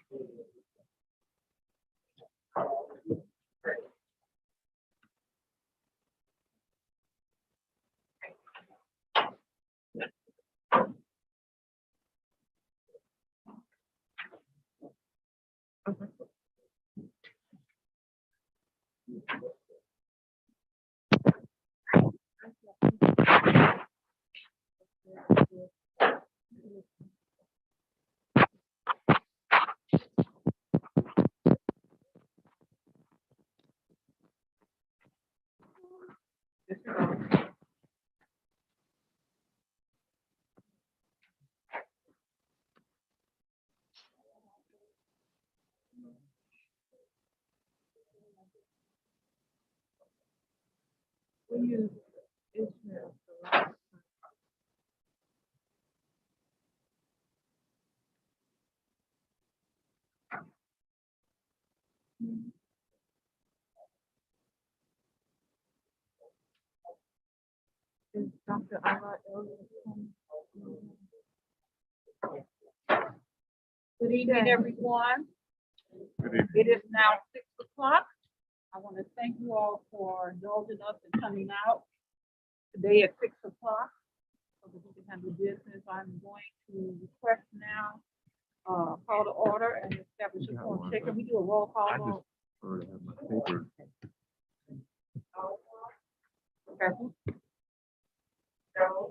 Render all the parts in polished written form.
We use Ishmael. Is Dr. Ara Elliott coming? Good evening, everyone. It is now 6 o'clock. I want to thank you all for indulging us and coming out today at 6 o'clock so that we can handle business. I'm going to request now, call to order and establish a quorum. Can we do a roll call vote?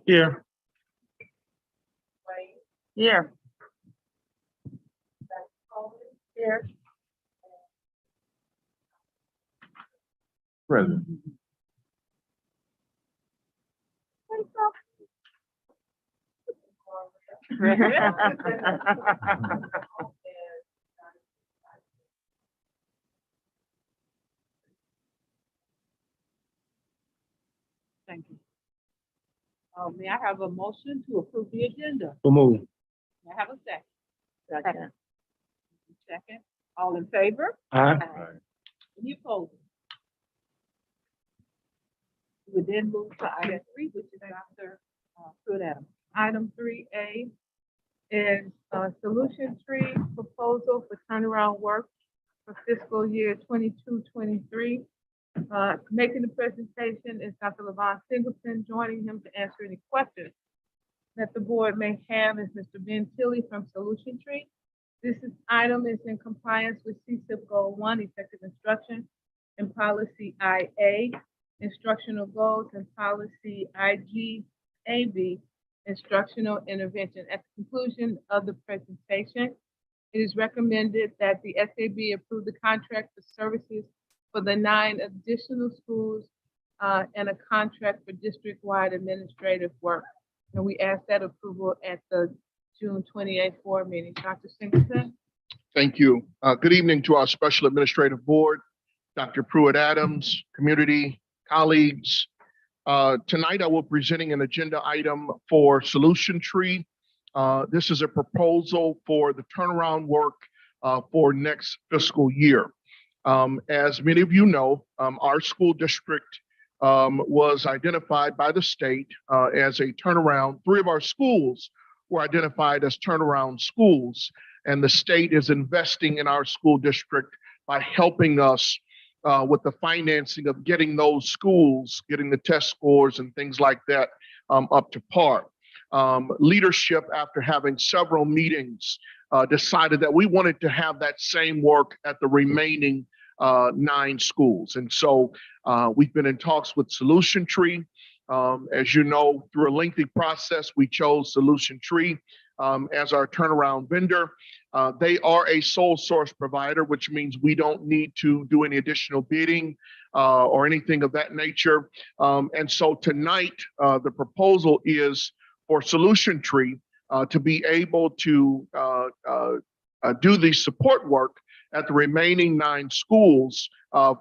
Here. Here. Here. Present. Thank you. May I have a motion to approve the agenda? So move. May I have a second? Second. Second. All in favor? Aye. Any opposed? We would then move to item 3, which is Dr. Pruitt Adams. Item 3A is a solution tree proposal for turnaround work for fiscal year 22-23. Making the presentation is Dr. Levon Singleton. Joining him to answer any questions that the board may have is Mr. Ben Tilley from Solution Tree. Item is in compliance with CSIP Goal 1, effective instruction, and policy IA, instructional goals, and policy IGAB, instructional intervention. At the conclusion of the presentation, it is recommended that the SAB approve the contract for services for the 9 additional schools and a contract for district-wide administrative work. And we ask that approval at the June 28th board meeting. Dr. Singleton. Thank you. Good evening to our Special Administrative Board, Dr. Pruitt Adams, community, colleagues. Tonight I will be presenting an agenda item for Solution Tree. This is a proposal for the turnaround work for next fiscal year. As many of you know, our school district was identified by the state as a turnaround. 3 of our schools were identified as turnaround schools, and the state is investing in our school district by helping us with the financing of getting those schools, getting the test scores and things like that up to par. Leadership, after having several meetings, decided that we wanted to have that same work at the remaining 9 schools. And so we've been in talks with Solution Tree. As you know, through a lengthy process, we chose Solution Tree as our turnaround vendor. They are a sole source provider, which means we don't need to do any additional bidding or anything of that nature. And so tonight, the proposal is for Solution Tree to be able to do the support work at the remaining 9 schools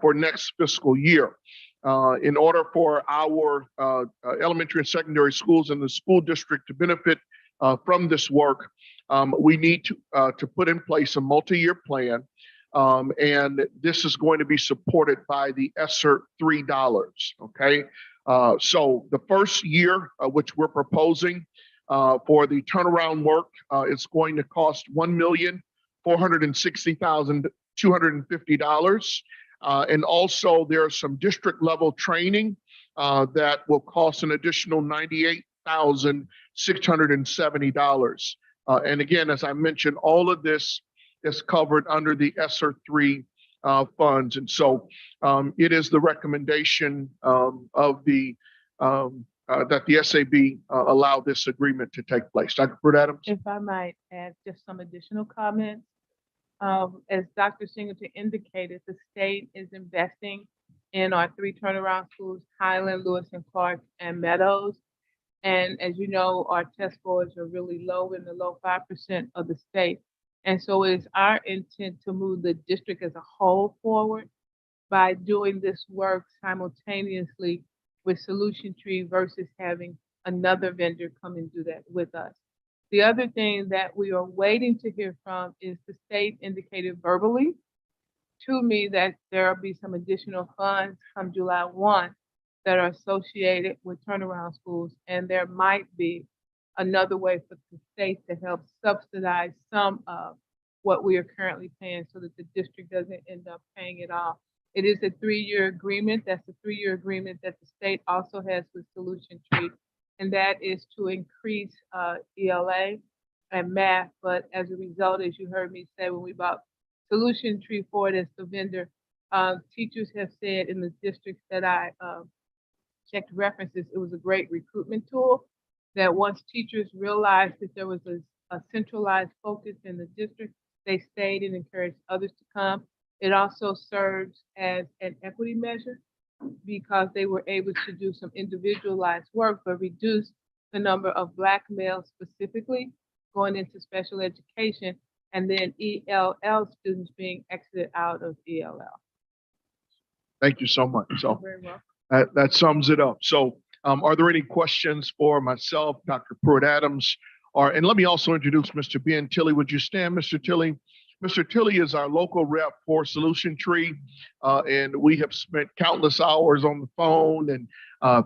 for next fiscal year. In order for our elementary and secondary schools in the school district to benefit from this work, we need to put in place a multi-year plan, and this is going to be supported by the ESSER $3, okay? So the first year, which we're proposing for the turnaround work, it's going to cost $460,250. And also there's some district level training that will cost an additional $98,670. And again, as I mentioned, all of this is covered under the ESSER 3 funds. And so it is the recommendation of the that the SAB allow this agreement to take place. Dr. Pruitt-Adams? If I might add just some additional comments. As Dr. Singleton indicated, the state is investing in our 3 turnaround schools, Highland, Lewis and Clark, and Meadows. And as you know, our test scores are really low, in the low 5% of the state. And so it is our intent to move the district as a whole forward by doing this work simultaneously with Solution Tree versus having another vendor come and do that with us. The other thing that we are waiting to hear from is the state indicated verbally to me that there will be some additional funds come July 1 that are associated with turnaround schools, and there might be another way for the state to help subsidize some of what we are currently paying so that the district doesn't end up paying it all. It is a 3-year agreement. That's a 3-year agreement that the state also has with Solution Tree, and that is to increase ELA and math. But as a result, as you heard me say, when we bought Solution Tree Forward as the vendor, teachers have said in the districts that I checked references, it was a great recruitment tool, that once teachers realized that there was a centralized focus in the district, they stayed and encouraged others to come. It also serves as an equity measure because they were able to do some individualized work, but reduce the number of Black males specifically going into special education, and then ELL students being exited out of ELL. Thank you so much. So You're very welcome. that sums it up. So are there any questions for myself, Dr. Pruitt-Adams? And let me also introduce Mr. Ben Tilley. Would you stand, Mr. Tilley? Mr. Tilley is our local rep for Solution Tree, and we have spent countless hours on the phone and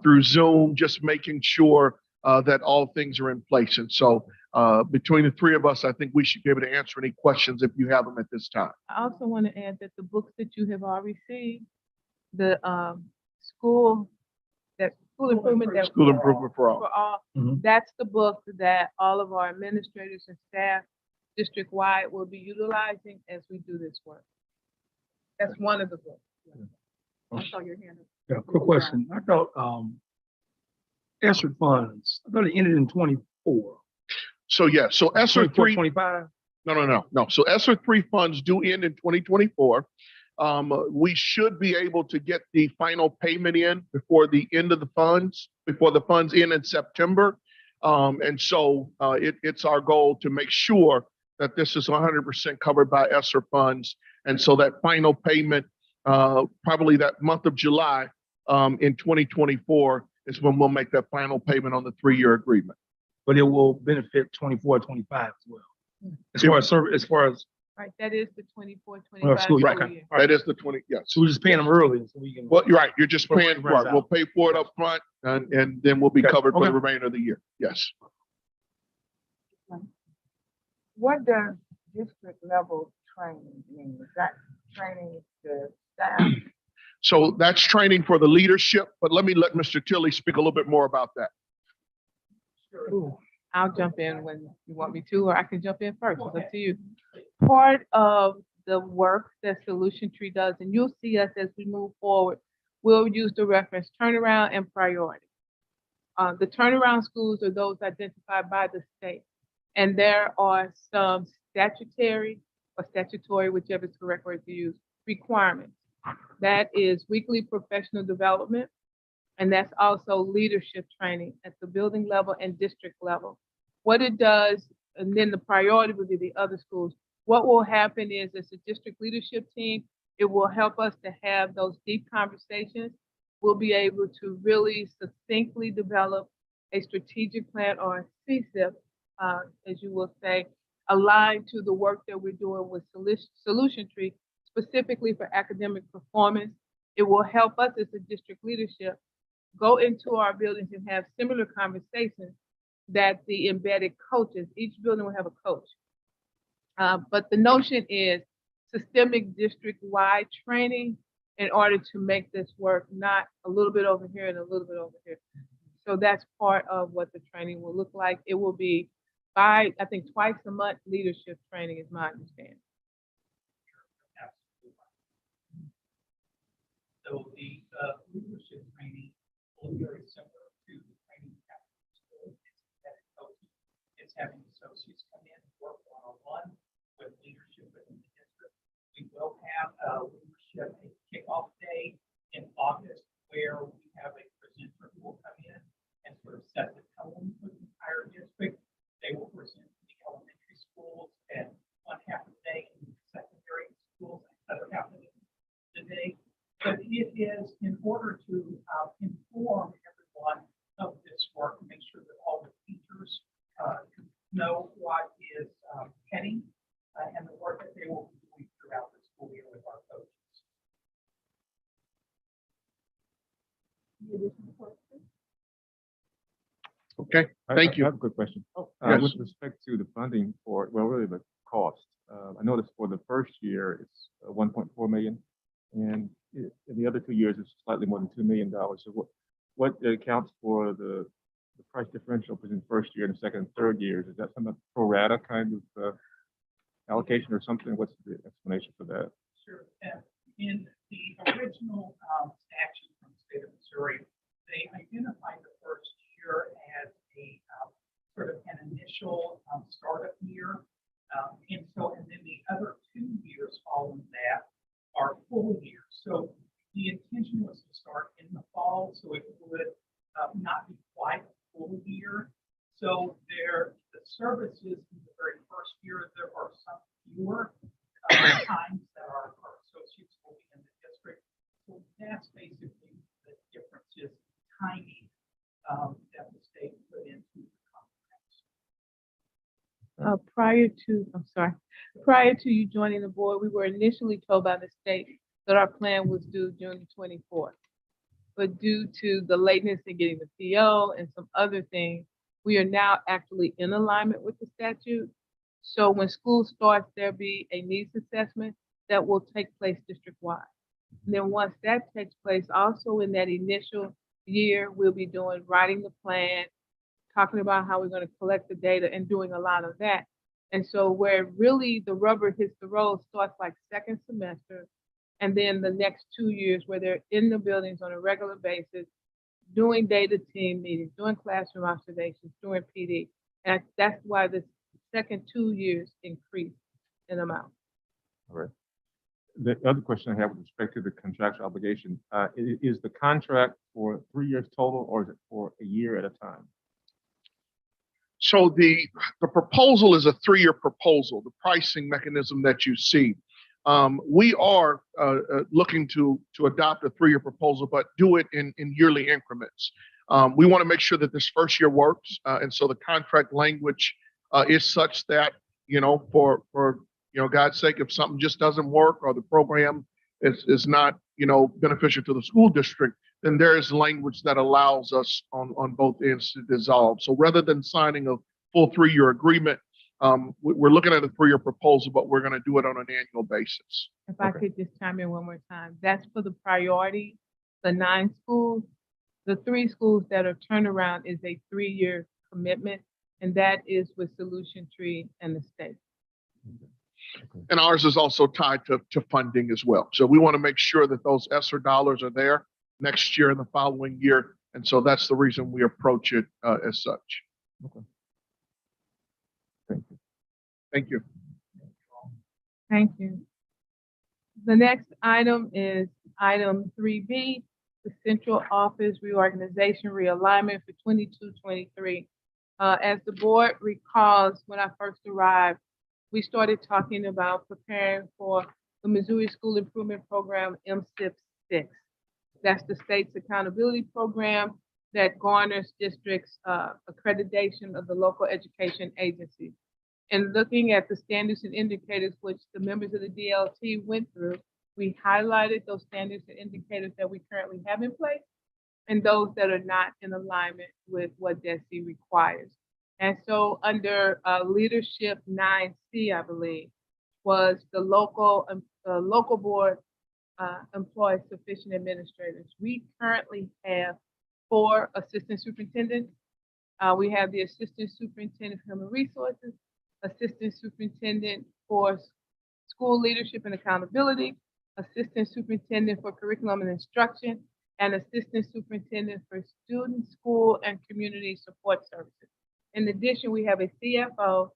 through Zoom, just making sure that all things are in place. And so between the 3 of us, I think we should be able to answer any questions if you have them at this time. I also want to add that the books that you have all received, the school improvement that School Improvement for All. for all, Mhm. that's the book that all of our administrators and staff district-wide will be utilizing as we do this work. That's one of the books. I saw your hand up. Yeah, quick question. I thought, ESSER funds, I thought it ended in 24. So yeah, so ESSER 3, 25? no. So ESSER 3 funds do end in 2024. We should be able to get the final payment in before the end of the funds, before the funds end in September. And so it's our goal to make sure that this is 100% covered by ESSER funds. And so that final payment, probably that month of July in 2024 is when we'll make that final payment on the 3-year agreement. But it will benefit 24, 25 as well. As far as, Right, that is the 24-25 school, school right. year. That is the 20, yes. so we're just paying them early so we can. Well, you're right. You're just We'll paying, pay right. We'll pay for it up front and then we'll be Okay, covered for the okay. remainder of the year. Yes. What does district level training mean? Is that training to staff? So that's training for the leadership, but let Mr. Tilley speak a little bit more about that. I'll jump in when you want me to, or I can jump in first. It's up to you. Part of the work that Solution Tree does, and you'll see us as we move forward, we'll use the reference turnaround and priority. The turnaround schools are those identified by the state. And there are some statutory, whichever is the correct word to use, requirements. That is weekly professional development, and that's also leadership training at the building level and district level. What it does, and then the priority would be the other schools. What will happen is, as a district leadership team, it will help us to have those deep conversations. We'll be able to really succinctly develop a strategic plan, or a CSIP, as you will say, aligned to the work that we're doing with Solution Tree, specifically for academic performance. It will help us as a district leadership go into our buildings and have similar conversations that the embedded coaches, each building will have a coach. But the notion is systemic district-wide training in order to make this work, not a little bit over here and a little bit over here. So that's part of what the training will look like. It will be I think twice a month leadership training is my understanding. So the leadership training will be very similar to the training after school. It's having associates come in and work one-on-one with leadership within the district. We will have a leadership kickoff day in August where we have a presenter who will come in and sort of set the tone for the entire district. They will present to the elementary schools and one half of the day in the secondary schools and the other half of the day. But it is in order to inform everyone of this work, make sure that all the teachers know what is heading and the work that they will be doing throughout the school year with our coaches. Any additional questions? Okay, thank you. I have a quick question. Yes. With respect to the funding for, well, really the cost, I noticed for the first year, it's 1.4 million. And in the other 2 years, it's slightly more than $2 million. So what accounts for the price differential between first year and the second and third years? Is that some pro rata kind of allocation or something? What's the explanation for that? Sure. In the original statute from the state of Missouri, they identified the first year as a sort of an initial startup year. And then the other 2 years following that are full years. So the intention was to start in the fall, so it would not be quite a full year. So the services in the very first year, there are some fewer times that our associates will be in the district. So that's basically the difference is timing that the state put into the contracts. Prior to you joining the board, we were initially told by the state that our plan was due June 24th. But due to the lateness in getting the PO and some other things, we are now actually in alignment with the statute. So when school starts, there'll be a needs assessment that will take place district-wide. And then once that takes place, also in that initial year, we'll be writing the plan, talking about how we're going to collect the data and doing a lot of that. And so where really the rubber hits the road starts like second semester, and then the next 2 years where they're in the buildings on a regular basis, doing data team meetings, doing classroom observations, doing PD. And that's why the second 2 years increase in amount. All right. The other question I have with respect to the contractual obligation, is the contract for 3 years total, or is it for a year at a time? So the proposal is a 3-year proposal, the pricing mechanism that you see. We are looking to adopt a 3-year proposal, but do it in yearly increments. We want to make sure that this first year works. And so the contract language is such that, for God's sake, if something just doesn't work or the program is not, beneficial to the school district, then there is language that allows us on both ends to dissolve. So rather than signing a full 3-year agreement, we're looking at a 3-year proposal, but we're going to do it on an annual basis. If I could just chime in one more time, that's for the priority, the 9 schools. The 3 schools that are turnaround is a 3-year commitment, and that is with Solution Tree and the state. And ours is also tied to funding as well. So we want to make sure that those ESSER dollars are there next year and the following year. And so that's the reason we approach it as such. Okay. Thank you. Thank you. Thank you. The next item is item 3B, the central office reorganization realignment for 22-23. As the board recalls, when I first arrived, we started talking about preparing for the Missouri School Improvement Program, MSIP 6. That's the state's accountability program that garners districts accreditation of the local education agency. And looking at the standards and indicators which the members of the DLT went through, we highlighted those standards and indicators that we currently have in place and those that are not in alignment with what DESE requires. And so under leadership 9C, I believe, was the local board employs sufficient administrators. We currently have 4 assistant superintendents. We have the assistant superintendent for human resources, assistant superintendent for school leadership and accountability, assistant superintendent for curriculum and instruction, and assistant superintendent for student, school, and community support services. In addition, we have a CFO,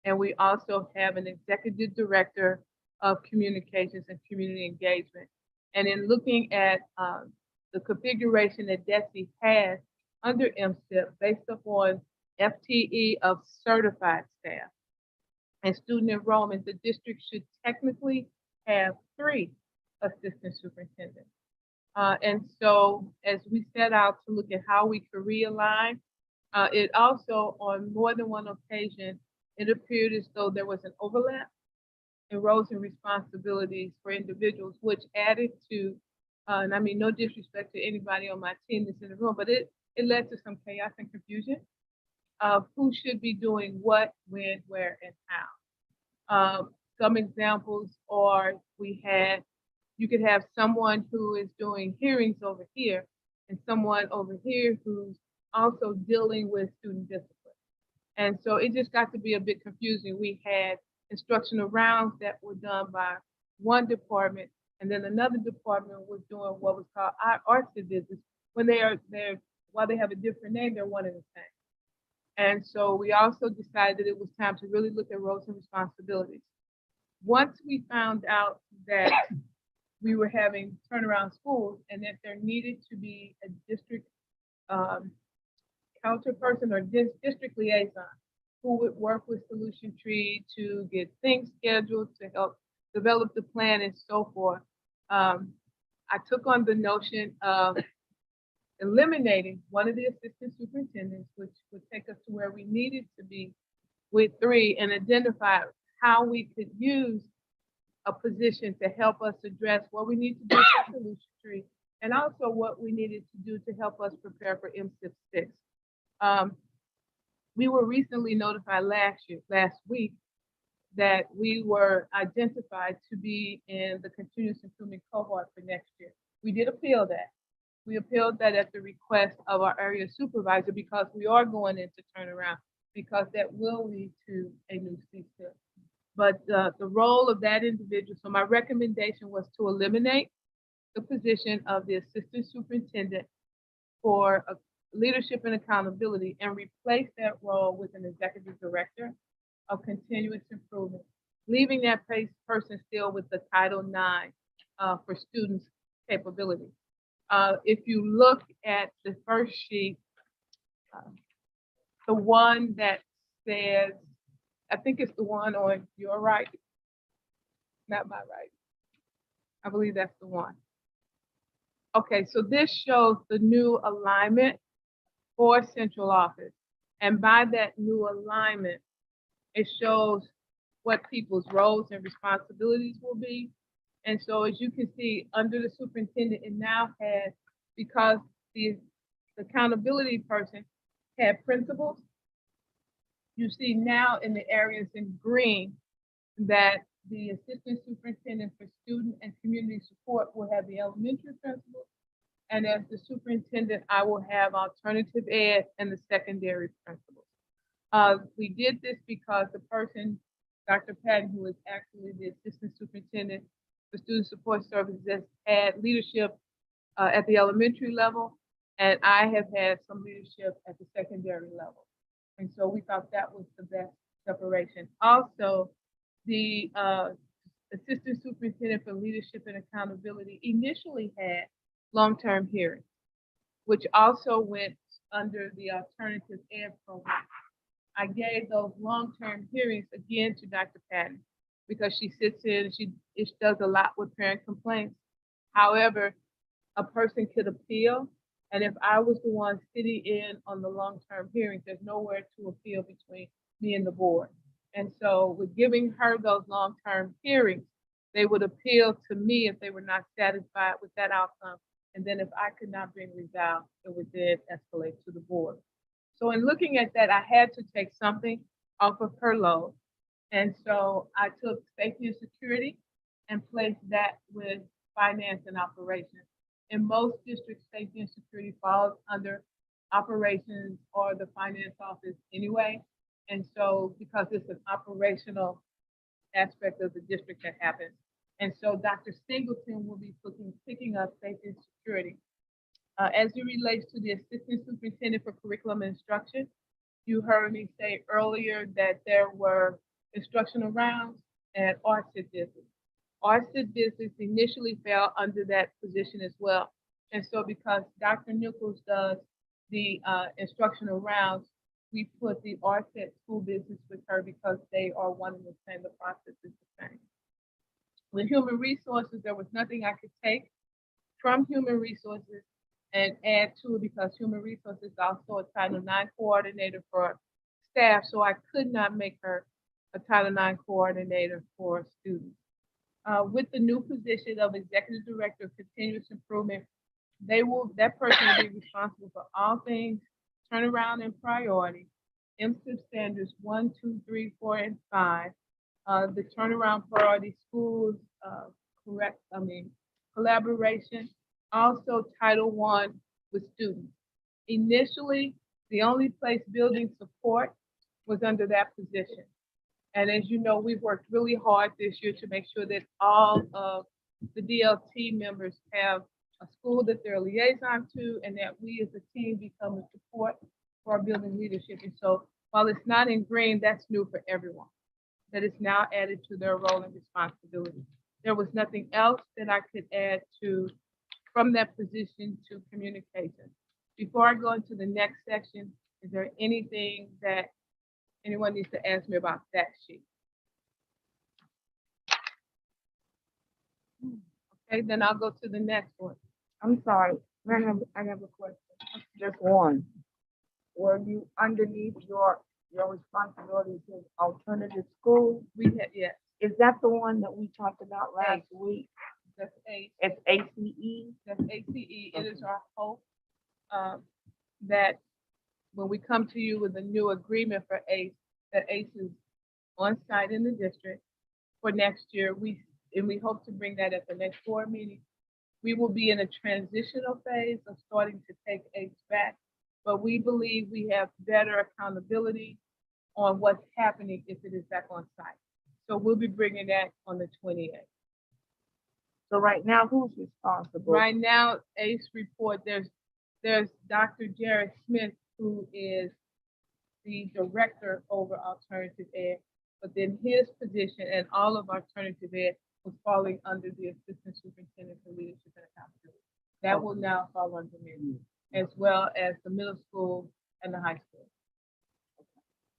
and we also have an executive director of communications and community engagement. And in looking at the configuration that DESE has under MSIP based upon FTE of certified staff and student enrollment, the district should technically have 3 assistant superintendents. And so as we set out to look at how we could realign, it also, on more than one occasion, it appeared as though there was an overlap in roles and responsibilities for individuals, which added to, and I mean, no disrespect to anybody on my team that's in the room, but it led to some chaos and confusion of who should be doing what, when, where, and how. Some examples are you could have someone who is doing hearings over here and someone over here who's also dealing with student discipline. And so it just got to be a bit confusing. We had instructional rounds that were done by one department, and then another department was doing what was called arts business. When while they have a different name, they're one and the same. And so we also decided it was time to really look at roles and responsibilities. Once we found out that we were having turnaround schools and that there needed to be a district counterperson or district liaison who would work with Solution Tree to get things scheduled, to help develop the plan and so forth. I took on the notion of eliminating one of the assistant superintendents, which would take us to where we needed to be with 3, and identify how we could use a position to help us address what we need to do for Solution Tree, and also what we needed to do to help us prepare for MSIP 6. We were recently notified last week that we were identified to be in the continuous improvement cohort for next year. We did appeal that. We appealed that at the request of our area supervisor because we are going into turnaround, because that will lead to a new CSIP. But the role of that individual, so my recommendation was to eliminate the position of the assistant superintendent for leadership and accountability and replace that role with an executive director of continuous improvement, leaving that person still with the Title IX for students' capability. If you look at the first sheet, the one that says, I think it's the one on your right, not my right. I believe that's the one. Okay, so this shows the new alignment for central office. And by that new alignment, it shows what people's roles and responsibilities will be. And so as you can see, under the superintendent, it now has, because the accountability person had principals, you see now in the areas in green that the assistant superintendent for student and community support will have the elementary principals. And as the superintendent, I will have alternative ed and the secondary principals. We did this because the person, Dr. Patton, who is actually the assistant superintendent for student support services, had leadership at the elementary level, and I have had some leadership at the secondary level. And so we thought that was the best separation. Also, the assistant superintendent for leadership and accountability initially had long-term hearings, which also went under the alternative ed program. I gave those long-term hearings again to Dr. Patton because she sits in, she does a lot with parent complaints. However, a person could appeal, and if I was the one sitting in on the long-term hearings, there's nowhere to appeal between me and the board. And so with giving her those long-term hearings, they would appeal to me if they were not satisfied with that outcome. And then if I could not bring resolve, it would then escalate to the board. So in looking at that, I had to take something off of her load. And so I took safety and security and placed that with finance and operations. In most districts, safety and security falls under operations or the finance office anyway. And so because it's an operational aspect of the district that happens. And so Dr. Singleton will be picking up safety and security. As it relates to the Assistant Superintendent for Curriculum and Instruction, you heard me say earlier that there were instructional rounds and RSIT visits. RSIT visits initially fell under that position as well. And so because Dr. Nichols does the instructional rounds, we put the RSIT school visits with her because they are one and the same, the process is the same. With human resources, there was nothing I could take from human resources and add to it because human resources is also a Title IX coordinator for staff, so I could not make her a Title IX coordinator for students. With the new position of Executive Director of Continuous Improvement, that person will be responsible for all things turnaround and priority, MSIP standards 1, 2, 3, 4, and 5, the turnaround priority schools, collaboration, also Title I with students. Initially, the only place building support was under that position. And as you know, we've worked really hard this year to make sure that all of the DLT members have a school that they're a liaison to and that we as a team become a support for our building leadership. And so while it's not in green, that's new for everyone. That is now added to their role and responsibility. There was nothing else that I could add to from that position to communication. Before I go into the next section, is there anything that anyone needs to ask me about that sheet? Okay, then I'll go to the next one. I'm sorry, I have a question, just one. Were you underneath your responsibilities in alternative school? We had, yes, Is that the one that we talked about last ACE. week? that's ACE. It's ACE? That's ACE. It is our hope that when we come to you with a new agreement for ACE, that ACE is on site in the district for next year. We hope to bring that at the next board meeting. We will be in a transitional phase of starting to take ACE back, but we believe we have better accountability on what's happening if it is back on site. So we'll be bringing that on the 28th. So right now, who's responsible? Right now, ACE report, there's Dr. Jared Smith, who is the director over alternative ed, but then his position and all of alternative ed was falling under the assistant superintendent for leadership and accountability. That will now fall under me, as well as the middle school and the high school.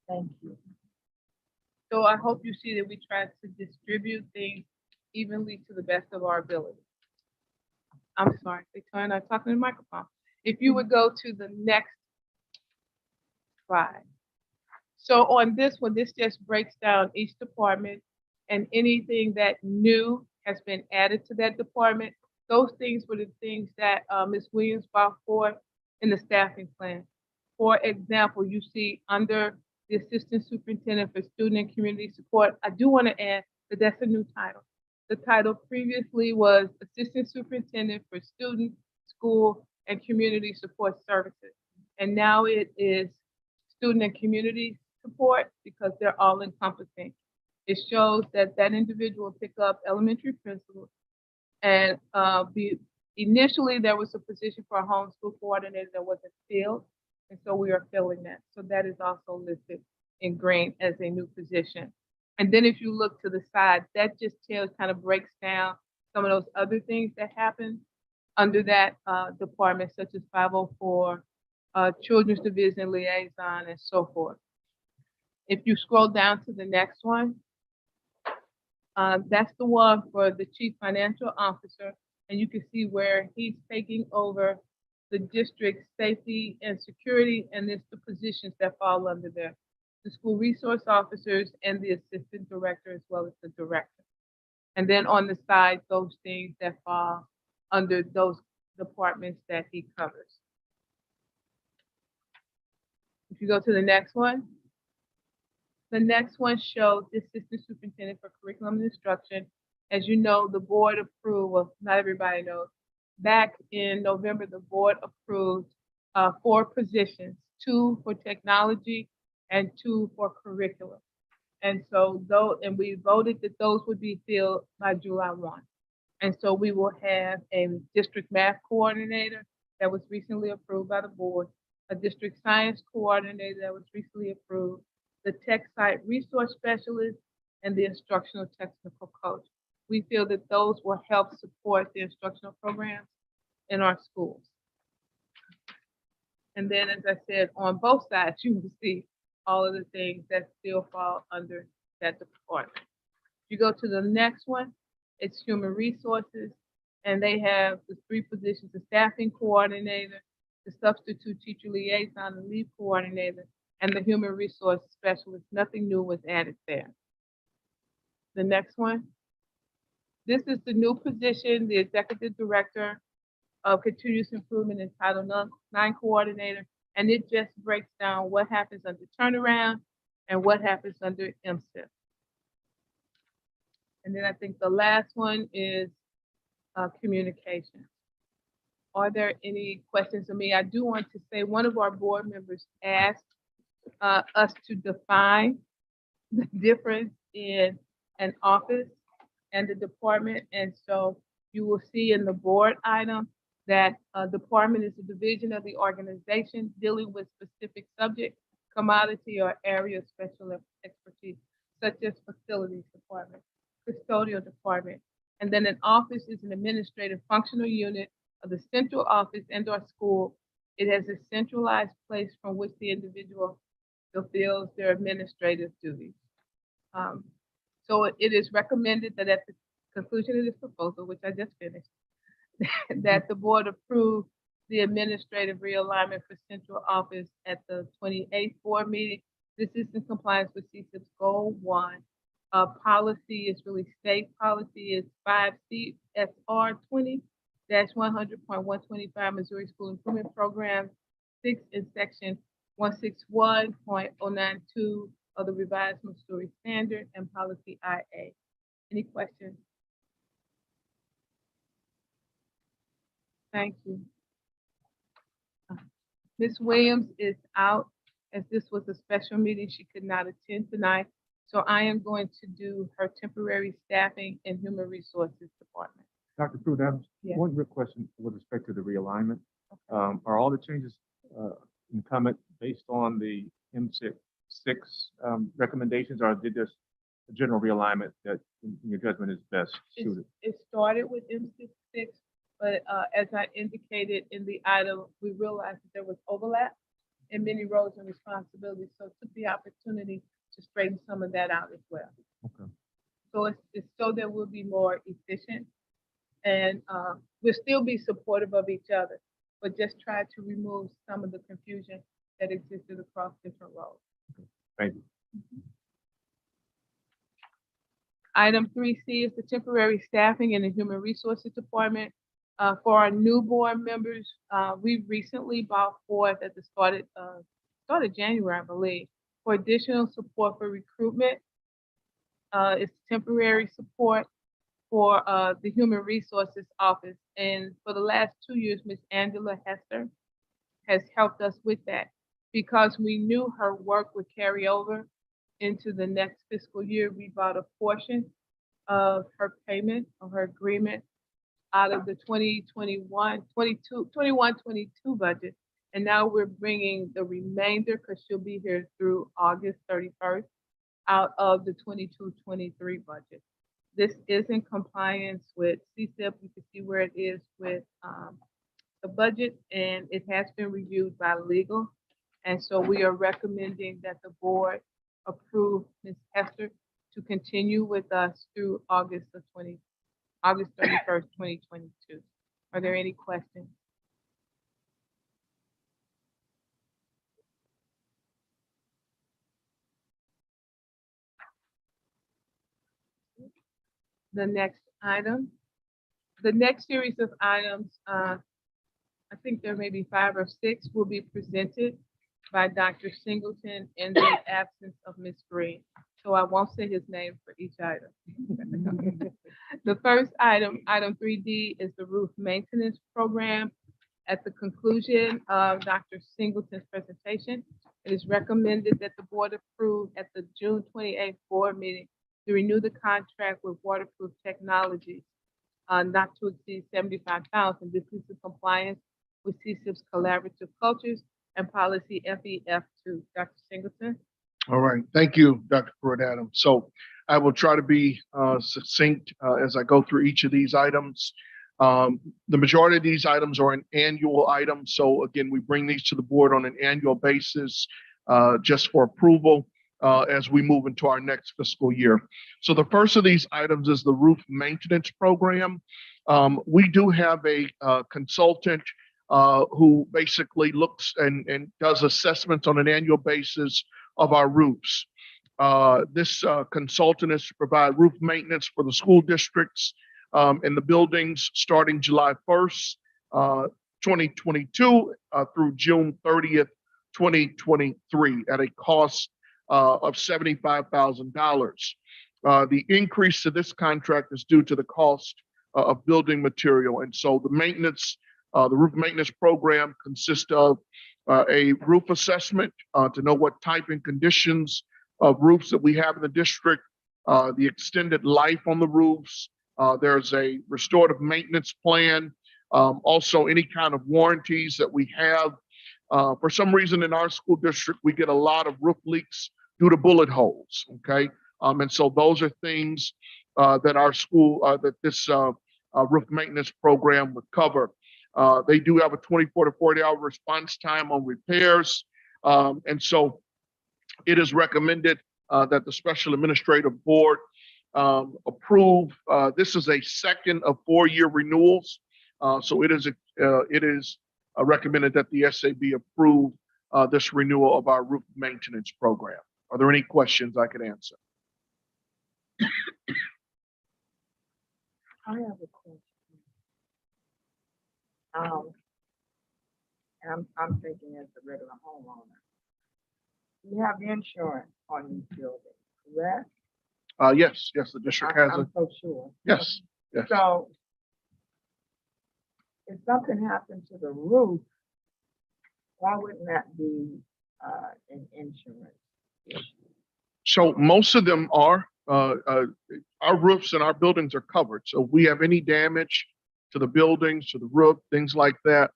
Thank you. So I hope you see that we try to distribute things evenly to the best of our ability. I'm sorry, Victoria, I'm talking to the microphone. If you would go to the next slide. So on this one, this just breaks down each department and anything that new has been added to that department. Those things were the things that Ms. Williams brought forth in the staffing plan. For example, you see under the Assistant Superintendent for Student and Community Support, I do want to add that that's a new title. The title previously was Assistant Superintendent for Student, School, and Community Support Services. And now it is Student and Community Support because they're all encompassing. It shows that that individual will pick up elementary principals and initially there was a position for a homeschool coordinator that wasn't filled. And so we are filling that. So that is also listed in green as a new position. And then if you look to the side, that just kind of breaks down some of those other things that happen under that department, such as 504, Children's Division Liaison, and so forth. If you scroll down to the next one, that's the one for the Chief Financial Officer, and you can see where he's taking over the district safety and security, and it's the positions that fall under there. The school resource officers and the assistant director, as well as the director. And then on the side, those things that fall under those departments that he covers. If you go to the next one, the next one shows the Assistant Superintendent for Curriculum and Instruction. As you know, the board approved, well, not everybody knows, back in November, the board approved 4 positions, 2 for technology and 2 for curriculum. And so and we voted that those would be filled by July 1. And so we will have a district math coordinator that was recently approved by the board, a district science coordinator that was recently approved, the tech site resource specialist, and the instructional technical coach. We feel that those will help support the instructional programs in our schools. And then, as I said, on both sides, you will see all of the things that still fall under that department. You go to the next one, it's human resources, and they have the 3 positions, the staffing coordinator, the substitute teacher liaison, the leave coordinator, and the human resource specialist. Nothing new was added there. The next one. This is the new position, the executive director of continuous improvement and Title IX coordinator, and it just breaks down what happens under turnaround and what happens under MSIP. And then I think the last one is communication. Are there any questions of me? I do want to say one of our board members asked us to define the difference in an office and the department. And so you will see in the board item that department is a division of the organization dealing with specific subject, commodity, or area of special expertise, such as facilities department, custodial department. And then an office is an administrative functional unit of the central office and/or school. It has a centralized place from which the individual fulfills their administrative duties. So it is recommended that at the conclusion of this proposal, which I just finished, that the board approve the administrative realignment for central office at the 28th board meeting. This is in compliance with CSIP's goal 1. Policy is really state policy is 5 CSR 20-100.125 Missouri School Improvement Program 6 in section 161.092 of the revised Missouri Standard and policy IA. Any questions? Thank you. Ms. Williams is out, as this was a special meeting. She could not attend tonight. So I am going to do her temporary staffing and human resources department. Dr. Pruitt Adams, Yes. one real question with respect to the realignment. Are all the changes in comment based on the MSIP 6 recommendations, or did this a general realignment that in your judgment is best suited? It started with M6, but as I indicated in the item, we realized that there was overlap in many roles and responsibilities. So took the opportunity to straighten some of that out as well. Okay. So it's so that we'll be more efficient, and we'll still be supportive of each other, but just try to remove some of the confusion that existed across different roles. Thank you. Item 3C is the temporary staffing in the Human Resources Department. For our new board members, we recently brought forth at the start of January, I believe, for additional support for recruitment. It's temporary support for the Human Resources Office. And for the last 2 years, Ms. Angela Hester has helped us with that because we knew her work would carry over into the next fiscal year. We bought a portion of her payment or her agreement out of the 21-22 budget. And now we're bringing the remainder, because she'll be here through August 31st, out of the 22-23 budget. This is in compliance with CSIP. You can see where it is with the budget, and it has been reviewed by legal. And so we are recommending that the board approve Ms. Hester to continue with us through August 31st, 2022. Are there any questions? The next item, the next series of items, I think there may be 5 or 6, will be presented by Dr. Singleton in the absence of Ms. Green. So I won't say his name for each item. The first item, item 3D, is the roof maintenance program. At the conclusion of Dr. Singleton's presentation, it is recommended that the board approve at the June 28th board meeting to renew the contract with Waterproof Technologies, not to exceed $75,000. This is in compliance with CSIP's collaborative cultures and policy FEF2. Dr. Singleton? All right, thank you, Dr. Pruitt Adams. So I will try to be succinct as I go through each of these items. The majority of these items are an annual item. So again, we bring these to the board on an annual basis just for approval as we move into our next fiscal year. So the first of these items is the roof maintenance program. We do have a consultant who basically looks and does assessments on an annual basis of our roofs. This consultant is to provide roof maintenance for the school districts in the buildings starting July 1st, 2022 through June 30th, 2023 at a cost of $75,000. The increase to this contract is due to the cost of building material. And so the maintenance, the roof maintenance program consists of a roof assessment to know what type and conditions of roofs that we have in the district, the extended life on the roofs. There's a restorative maintenance plan, also any kind of warranties that we have. For some reason in our school district, we get a lot of roof leaks due to bullet holes, okay? And so those are things that our school, that this roof maintenance program would cover. They do have a 24 to 40-hour response time on repairs. And so it is recommended that the Special Administrative Board approve. This is a second of 4-year renewals. So it is recommended that the SAB approve this renewal of our roof maintenance program. Are there any questions I could answer? I have a question. And I'm thinking as a regular homeowner. You have insurance on these buildings, correct? Yes, the district has I'm it. so sure. Yes. So if something happened to the roof, why wouldn't that be an insurance issue? So most of them are, our roofs and our buildings are covered. So if we have any damage to the buildings, to the roof, things like that,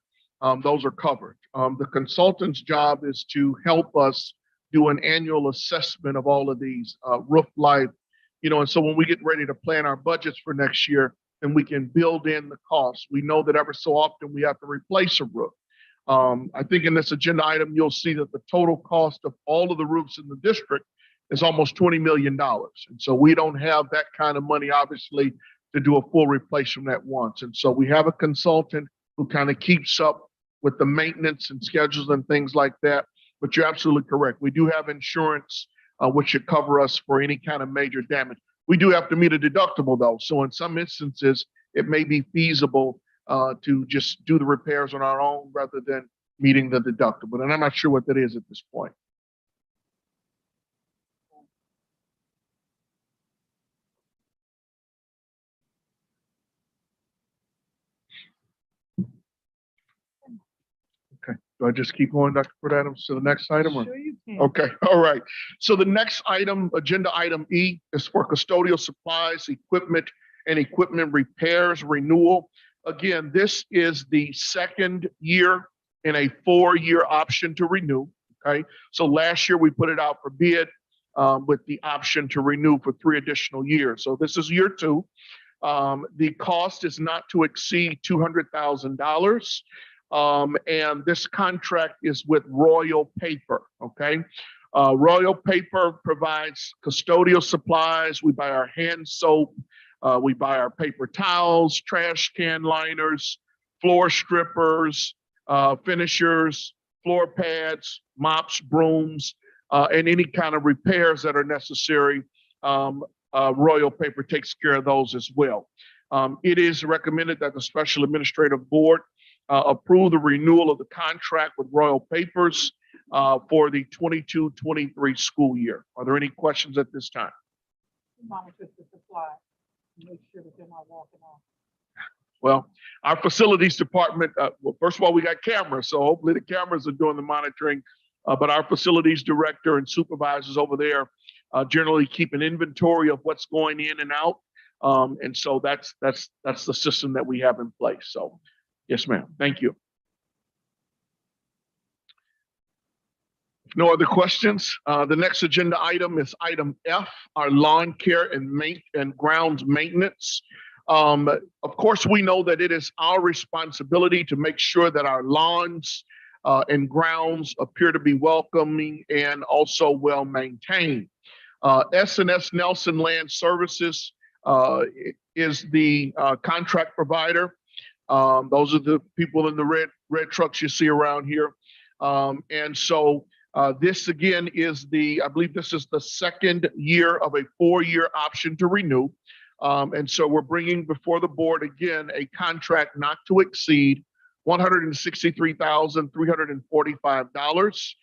those are covered. The consultant's job is to help us do an annual assessment of all of these roof life, and so when we get ready to plan our budgets for next year, then we can build in the costs. We know that every so often we have to replace a roof. I think in this agenda item, you'll see that the total cost of all of the roofs in the district is almost $20 million. And so we don't have that kind of money, obviously, to do a full replacement at once. And so we have a consultant who kind of keeps up with the maintenance and schedules and things like that. But you're absolutely correct. We do have insurance, which should cover us for any kind of major damage. We do have to meet a deductible, though. So in some instances, it may be feasible to just do the repairs on our own rather than meeting the deductible. And I'm not sure what that is at this point. Okay, do I just keep going, Dr. Pruitt Adams, to the next item? Or? Sure you can. Okay, all right. So the next item, agenda item E, is for custodial supplies, equipment, and equipment repairs renewal. Again, this is the second year in a 4-year option to renew, okay? So last year we put it out for bid with the option to renew for 3 additional years. So this is year 2. The cost is not to exceed $200,000. And this contract is with Royal Paper, okay? Royal Paper provides custodial supplies. We buy our hand soap, we buy our paper towels, trash can liners, floor strippers, finishers, floor pads, mops, brooms, and any kind of repairs that are necessary. Royal Paper takes care of those as well. It is recommended that the Special Administrative Board approve the renewal of the contract with Royal Papers for the 22-23 school year. Are there any questions at this time? Monitor the supply, make sure that they're not walking off. Well, our facilities department, well, first of all, we got cameras, so hopefully the cameras are doing the monitoring. But our facilities director and supervisors over there generally keep an inventory of what's going in and out. And so that's the system that we have in place. So, yes, ma'am. Thank you. If no other questions, the next agenda item is item F, our lawn care and grounds maintenance. Of course, we know that it is our responsibility to make sure that our lawns and grounds appear to be welcoming and also well maintained. S&S Nelson Land Services is the contract provider. Those are the people in the red trucks you see around here. And so this again is I believe this is the second year of a 4-year option to renew. And so we're bringing before the board again a contract not to exceed $163,345.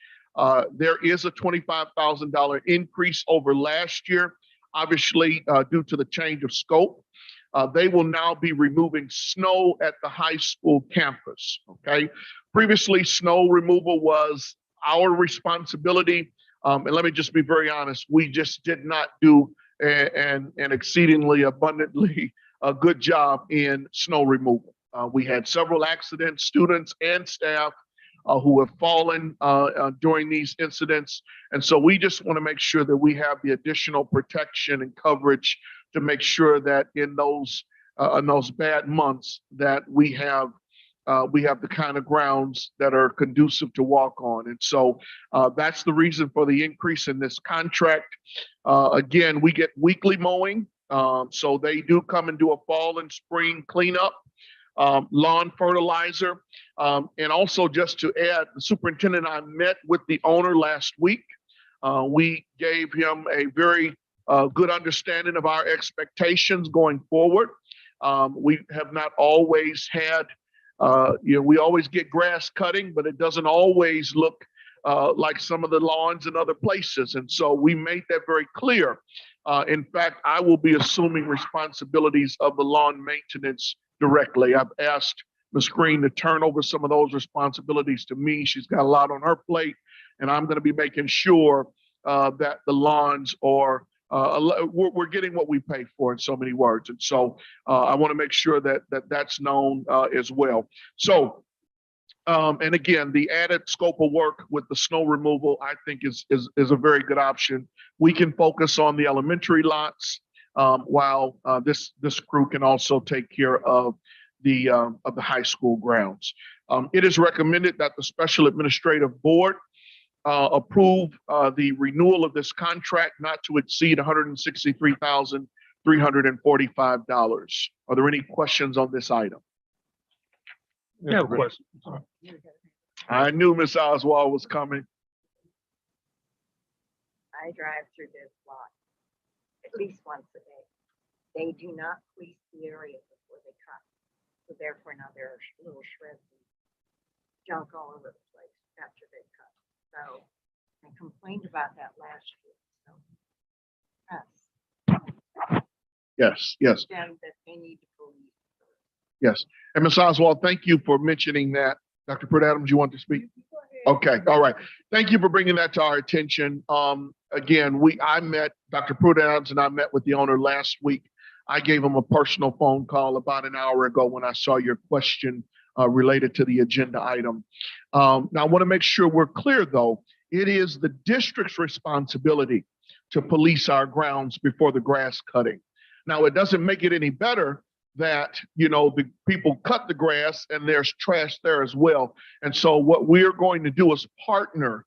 There is a $25,000 increase over last year, obviously due to the change of scope. They will now be removing snow at the high school campus. Okay. Previously, snow removal was our responsibility. And let me just be very honest, we just did not do an exceedingly abundantly a good job in snow removal. We had several accidents, students and staff who have fallen during these incidents. And so we just want to make sure that we have the additional protection and coverage to make sure that in those bad months that we have the kind of grounds that are conducive to walk on. And so that's the reason for the increase in this contract. Again, we get weekly mowing. So they do come and do a fall and spring cleanup, lawn fertilizer. And also just to add, the superintendent and I met with the owner last week. We gave him a very good understanding of our expectations going forward. We have not always had we always get grass cutting, but it doesn't always look like some of the lawns in other places. And so we made that very clear. In fact, I will be assuming responsibilities of the lawn maintenance directly. I've asked Ms. Green to turn over some of those responsibilities to me. She's got a lot on her plate, and I'm going to be making sure that the lawns are we're getting what we pay for in so many words. And so I want to make sure that that's known as well. So, and again, the added scope of work with the snow removal, I think is a very good option. We can focus on the elementary lots while this crew can also take care of the high school grounds. It is recommended that the special administrative board approve the renewal of this contract not to exceed $163,345. Are there any questions on this item? I have a question. I knew Ms. Oswald was coming. I drive through this lot at least once a day. They do not police the area before they cut. So therefore now there are little shreds and junk all over the place after they cut. So I complained about that last year. So Yes. them that they need to police. Yes. And Ms. Oswald, thank you for mentioning that. Dr. Pruitt-Adams, you want to speak? Okay. All right. Thank you for bringing that to our attention. Again, I met Dr. Pruitt-Adams and I met with the owner last week. I gave him a personal phone call about an hour ago when I saw your question related to the agenda item. Now, I want to make sure we're clear, though. It is the district's responsibility to police our grounds before the grass cutting. Now, it doesn't make it any better that, the people cut the grass and there's trash there as well. And so what we're going to do is partner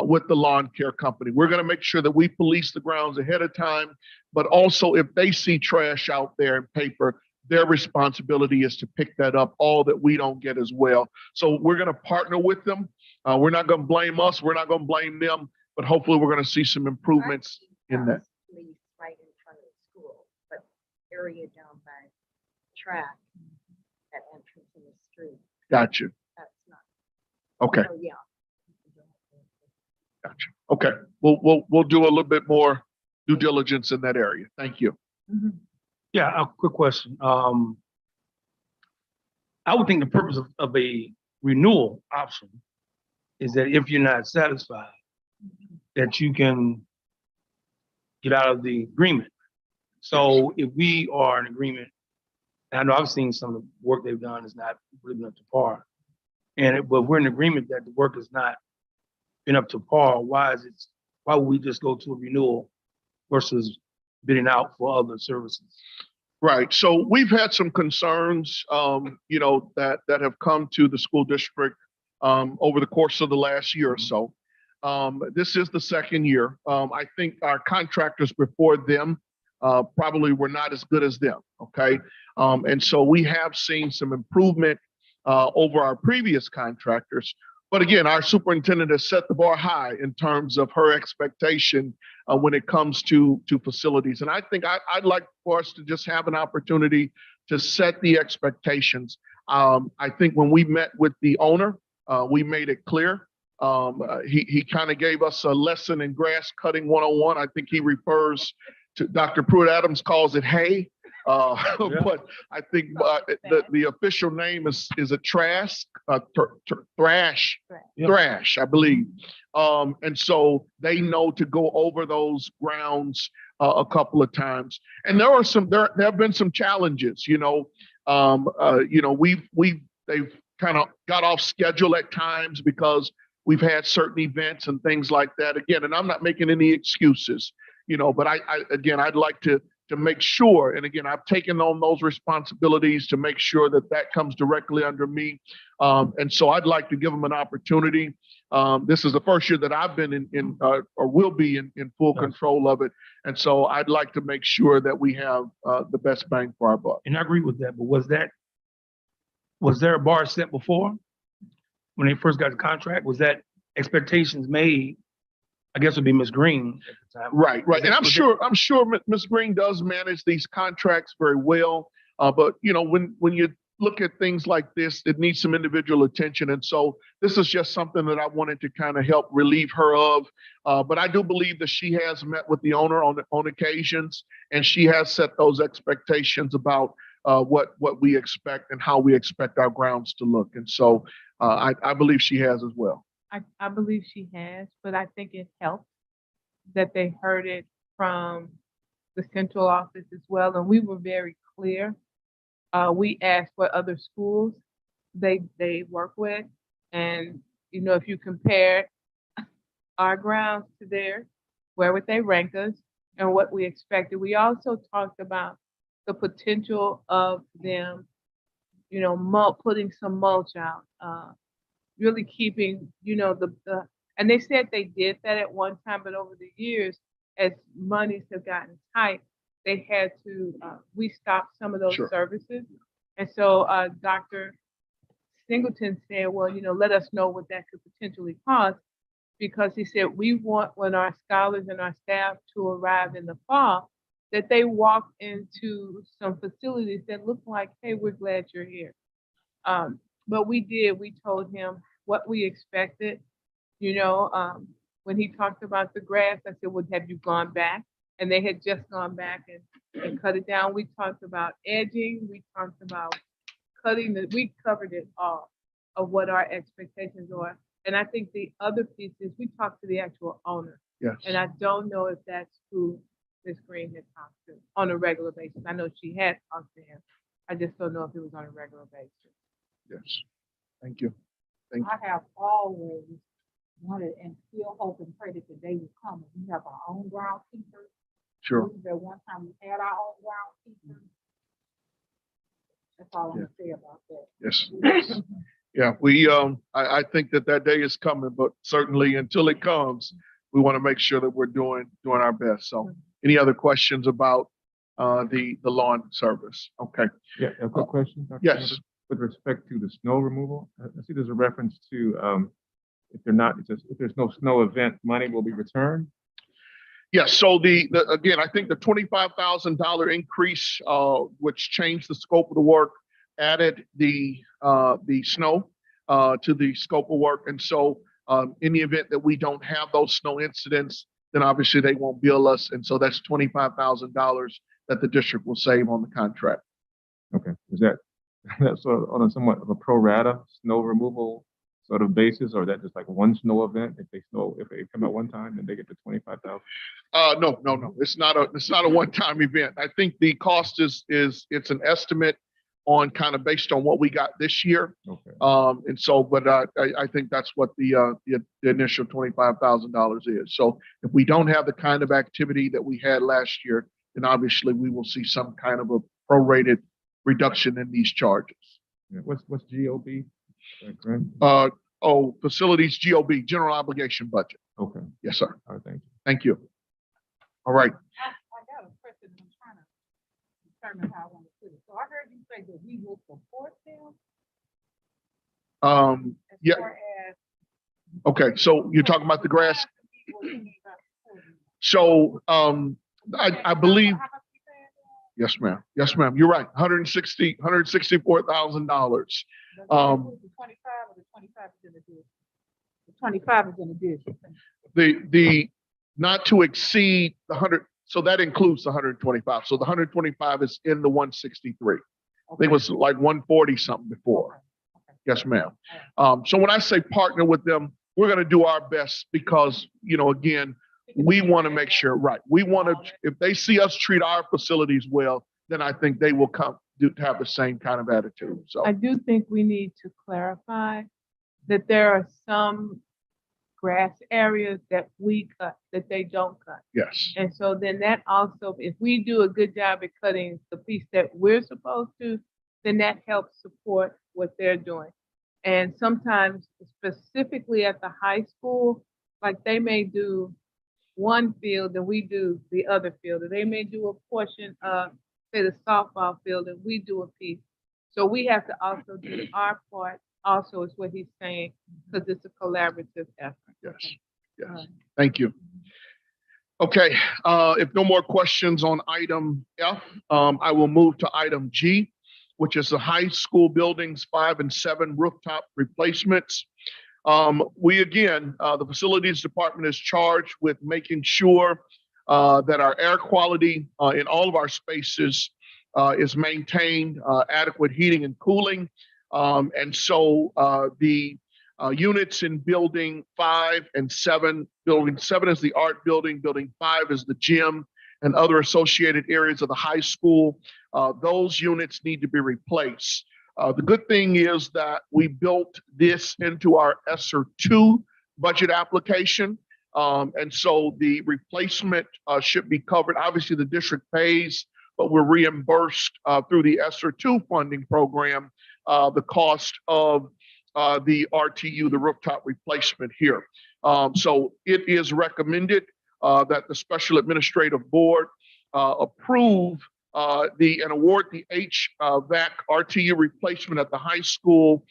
with the lawn care company. We're going to make sure that we police the grounds ahead of time, but also if they see trash out there in paper, their responsibility is to pick that up, all that we don't get as well. So we're going to partner with them. We're not going to blame us. We're not going to blame them, but hopefully we're going to see some improvements in that. Police right in front of the school, but area down by track, that entrance in the street, Gotcha. that's not. Okay. So, yeah. Gotcha. Okay, we'll do a little bit more due diligence in that area. Thank you. Yeah, a quick question. I would think the purpose of a renewal option is that if you're not satisfied, that you can get out of the agreement. So if we are in agreement, and I know I've seen some of the work they've done is not really been up to par. But we're in agreement that the work has not been up to par. Why would we just go to a renewal versus bidding out for other services? Right. So we've had some concerns, that have come to the school district over the course of the last year or so. This is the second year. I think our contractors before them probably were not as good as them. Okay. And so we have seen some improvement over our previous contractors. But again, our superintendent has set the bar high in terms of her expectation when it comes to facilities. And I think I'd like for us to just have an opportunity to set the expectations. I think when we met with the owner, we made it clear. He kind of gave us a lesson in grass cutting 101. I think he refers to Dr. Pruitt-Adams calls it hay. But I think the official name is a thrash, I believe. And so they know to go over those grounds a couple of times. And there have been some challenges. They've kind of got off schedule at times because we've had certain events and things like that. Again, and I'm not making any excuses, but I'd like to make sure, and again, I've taken on those responsibilities to make sure that comes directly under me. And so I'd like to give them an opportunity. This is the first year that I've been in or will be in full control of it. And so I'd like to make sure that we have the best bang for our buck. And I agree with that, but was there a bar set before when they first got the contract? Was that expectations made? I guess it'd be Ms. Green at the time. Right. And I'm sure Ms. Green does manage these contracts very well. But when you look at things like this, it needs some individual attention. And so this is just something that I wanted to kind of help relieve her of. But I do believe that she has met with the owner on occasions, and she has set those expectations about what we expect and how we expect our grounds to look. And so I believe she has as well. I believe she has, but I think it helped that they heard it from the central office as well. And we were very clear. We asked what other schools they work with. And, if you compare our grounds to theirs, where would they rank us and what we expected? We also talked about the potential of them, putting some mulch out, really keeping, and they said they did that at one time, but over the years, as monies have gotten tight, they had to, we stopped some of those services. And so Dr. Singleton said, well, let us know what that could potentially cost, because he said, we want when our scholars and our staff to arrive in the fall, that they walk into some facilities that look like, hey, we're glad you're here. But we told him what we expected. When he talked about the grass, I said, well, have you gone back? And they had just gone back and cut it down. We talked about edging. We talked about we covered it all of what our expectations are. And I think the other piece is we talked to the actual owner. Yes. And I don't know if that's who Ms. Green had talked to on a regular basis. I know she had talked to him. I just don't know if it was on a regular basis. Yes. Thank you. I have always wanted and still hope and pray that the day will come and we have our own groundskeepers. Sure. That one time we had our own groundskeepers. That's all I'm gonna say about that. Yes. Yeah, I think that day is coming, but certainly until it comes, we want to make sure that we're doing our best. So any other questions about the lawn service? Okay. Yeah, a quick question, Dr. Yes. Sanders. With respect to the snow removal, I see there's a reference to if there's no snow event, money will be returned. Yes. So again, I think the $25,000 increase, which changed the scope of the work, added the snow to the scope of work, and so In the event that we don't have those snow incidents, then obviously they won't bill us. And so that's $25,000 that the district will save on the contract. Okay, is that, that's sort of on a somewhat of a pro rata snow removal sort of basis, or is that just like one snow event? If they come out one time, then they get the 25,000? No. It's not a one-time event. I think the cost is it's an estimate on kind of based on what we got this year. Okay. And so, but I think that's what the initial $25,000 is. So if we don't have the kind of activity that we had last year, then obviously we will see some kind of a prorated reduction in these charges. Yeah. What's GOB? Grant? Facilities GOB, general obligation budget. Okay. Yes, sir. All right, thank you. Thank you. All right. I got a question. I'm trying to determine how I want to put it. So I heard you say that we will support them as Yeah. far as. Okay. So you're talking about the grass. So, I believe, yes, ma'am. Yes, ma'am. You're right. $164,000. The 25 or the 25 is in addition. The 25 is in addition. The not to exceed the 100, so that includes the 125. So the 125 is in the 163. I think it was like 140 something before. Yes, ma'am. So when I say partner with them, we're going to do our best because, again, we want to make sure, right. We want to, if they see us treat our facilities well, then I think they will come to have the same kind of attitude. So I do think we need to clarify that there are some grass areas that we cut, that they don't cut. yes, And so then that also, if we do a good job at cutting the piece that we're supposed to, then that helps support what they're doing. And sometimes specifically at the high school, like they may do one field and we do the other field, or they may do a portion of, say, the softball field and we do a piece. So we have to also do our part, also is what he's saying, because it's a collaborative effort. yes, yes. Thank you. Okay, if no more questions on item F, I will move to item G, which is the high school buildings 5 and 7 rooftop replacements. The facilities department is charged with making sure that our air quality in all of our spaces is maintained, adequate heating and cooling. And so the units in building 5 and 7, building 7 is the art building, building 5 is the gym and other associated areas of the high school. Those units need to be replaced. The good thing is that we built this into our ESSER 2 budget application. And so the replacement should be covered. Obviously, the district pays, but we're reimbursed through the ESSER 2 funding program, the cost of the RTU, the rooftop replacement here. So it is recommended that the Special Administrative Board approve and award the HVAC RTU replacement at the high school,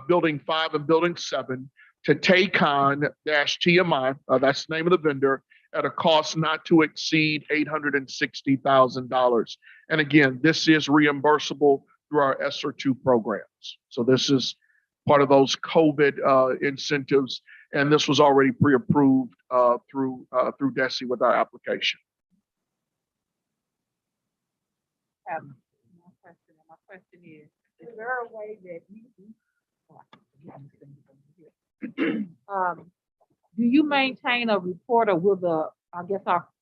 building 5 and building 7 to TACON-TMI, that's the name of the vendor, at a cost not to exceed $860,000. And again, this is reimbursable through our ESSER 2 programs. So this is part of those COVID incentives, and this was already pre-approved through DESI with our application. My question is there a way that do you maintain a report, or will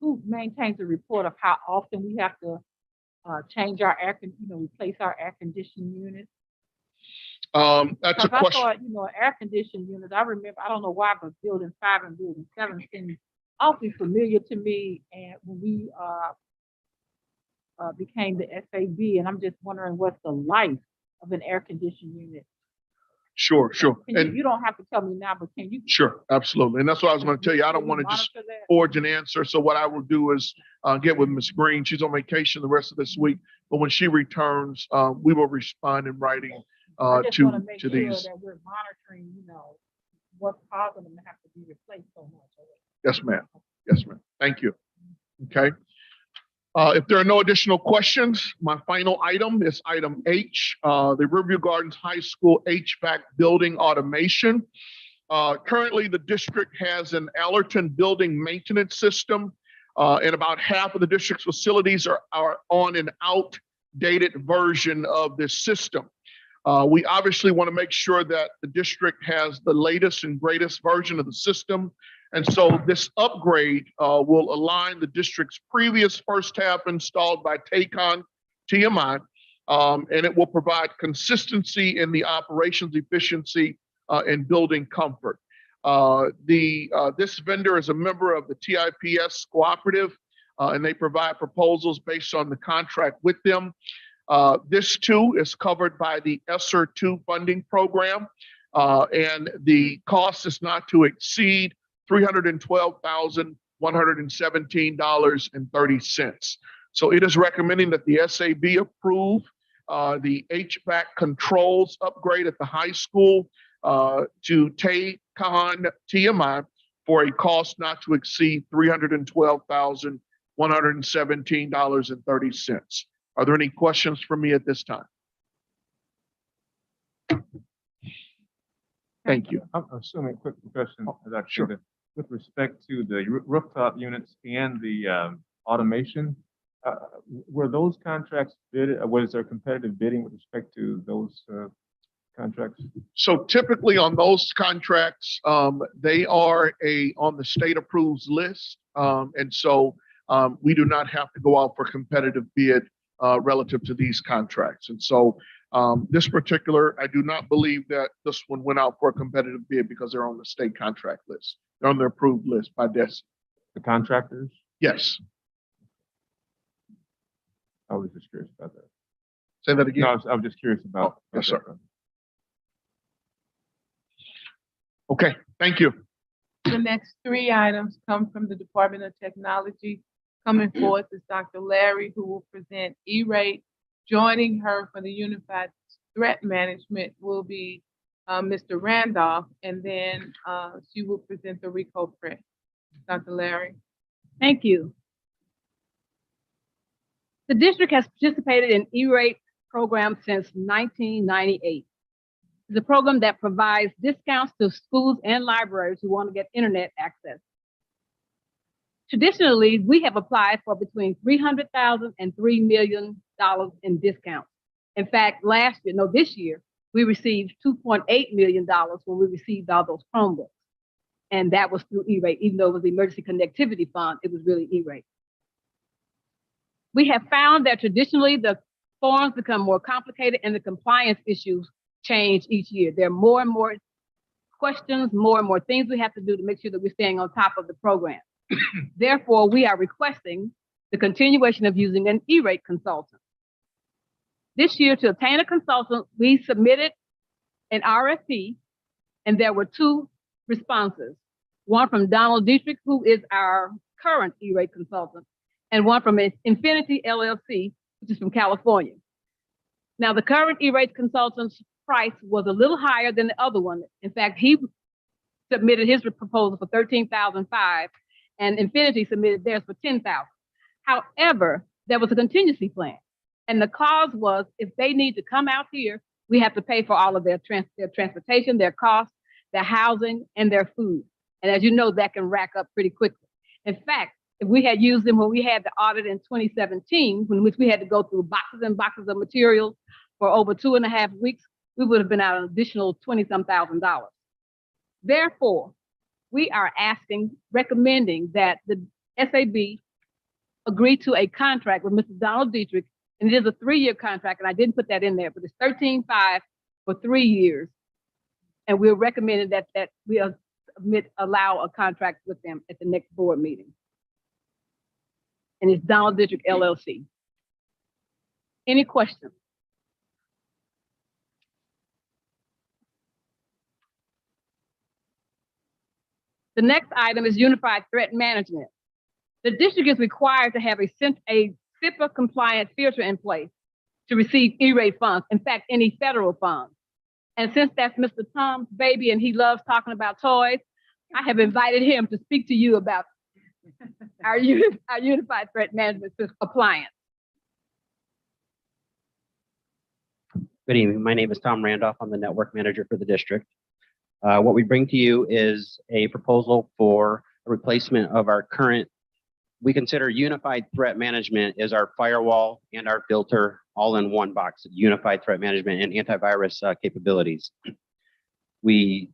who maintains a report of how often we have to change our replace our air conditioning units? That's a question. I thought, air conditioning units, I remember, I don't know why, but building 5 and building 7 seems awfully familiar to me. And when we became the SAB, and I'm just wondering what's the life of an air conditioning unit. Sure. You don't have to tell me now, but can you? Sure, absolutely. And that's what I was going to tell you. I don't want to just forge an answer. So what I will do is get with Ms. Green. She's on vacation the rest of this week, but when she returns, we will respond in writing to these. That we're monitoring, what's causing them to have to be replaced so much. Yes, ma'am. Yes, ma'am. Thank you. Okay. If there are no additional questions, my final item is item H, the Riverview Gardens High School HVAC building automation. Currently, the district has an Allerton building maintenance system, and about half of the district's facilities are on an outdated version of this system. We obviously want to make sure that the district has the latest and greatest version of the system. And so this upgrade will align the district's previous first half installed by TACON TMI, and it will provide consistency in the operations efficiency and building comfort. This vendor is a member of the TIPS cooperative, and they provide proposals based on the contract with them. This too is covered by the ESSER 2 funding program, and the cost is not to exceed $312,117.30. So it is recommending that the SAB approve the HVAC controls upgrade at the high school to TACON TMI for a cost not to exceed $312,117.30. Are there any questions for me at this time? Thank you. I'm assuming, quick question, sure. with respect to the rooftop units and the automation, were those contracts bid, was there competitive bidding with respect to those contracts? So typically on those contracts, they are on the state approved list. And so we do not have to go out for competitive bid relative to these contracts. And so this particular, I do not believe that this one went out for a competitive bid because they're on the state contract list. They're on the approved list by DESI. The contractors? Yes. I was just curious about that. Say that again. No, I was just curious about. Yes, sir. Okay, thank you. The next three items come from the Department of Technology. Coming forth is Dr. Larry, who will present E-rate. Joining her for the Unified Threat Management will be Mr. Randolph, and then she will present the RICO print. Dr. Larry. Thank you. The district has participated in E-rate program since 1998. It's a program that provides discounts to schools and libraries who want to get internet access. Traditionally, we have applied for between $300,000 and $3 million in discounts. In fact, this year, we received $2.8 million when we received all those Chromebooks. And that was through E-rate, even though it was the Emergency Connectivity Fund, it was really E-rate. We have found that traditionally the forms become more complicated and the compliance issues change each year. There are more and more questions, more and more things we have to do to make sure that we're staying on top of the program. Therefore, we are requesting the continuation of using an E-rate consultant. This year, to obtain a consultant, we submitted an RFP, and there were two responses. One from Donald Dietrich, who is our current E-rate consultant, and one from Infinity LLC, which is from California. Now, the current E-rate consultant's price was a little higher than the other one. In fact, he submitted his proposal for $13,500, and Infinity submitted theirs for $10,000. However, there was a contingency plan, and the clause was if they need to come out here, we have to pay for all of their transportation, their costs, their housing, and their food. And as you know, that can rack up pretty quickly. In fact, if we had used them when we had the audit in 2017, in which we had to go through boxes and boxes of materials for over 2.5 weeks, we would have been out an additional $20-some thousand. Therefore, we are recommending that the SAB agree to a contract with Mr. Donald Dietrich, and it is a 3-year contract, and I didn't put that in there, but it's $13,500 for 3 years. And we're recommending that we allow a contract with them at the next board meeting. And it's Donald Dietrich LLC. Any questions? The next item is Unified Threat Management. The district is required to have a CIPA compliant filter in place to receive E-rate funds, in fact, any federal funds. And since that's Mr. Tom's baby and he loves talking about toys, I have invited him to speak to you about our Unified Threat Management appliance. Good evening. My name is Tom Randolph. I'm the network manager for the district. What we bring to you is a proposal for a replacement of our current, we consider unified threat management as our firewall and our filter all in one box, unified threat management and antivirus capabilities. We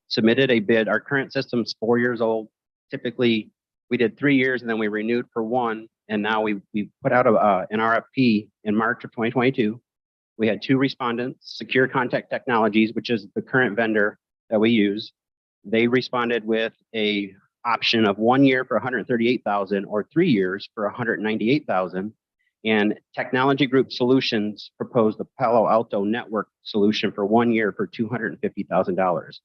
submitted a bid. Our current system's 4 years old. Typically, we did 3 years and then we renewed for one. And now we put out an RFP in March of 2022. We had 2 respondents, Secure Contact Technologies, which is the current vendor that we use. They responded with a option of 1 year for $138,000 or 3 years for $198,000. And Technology Group Solutions proposed the Palo Alto network solution for 1 year for $250,000.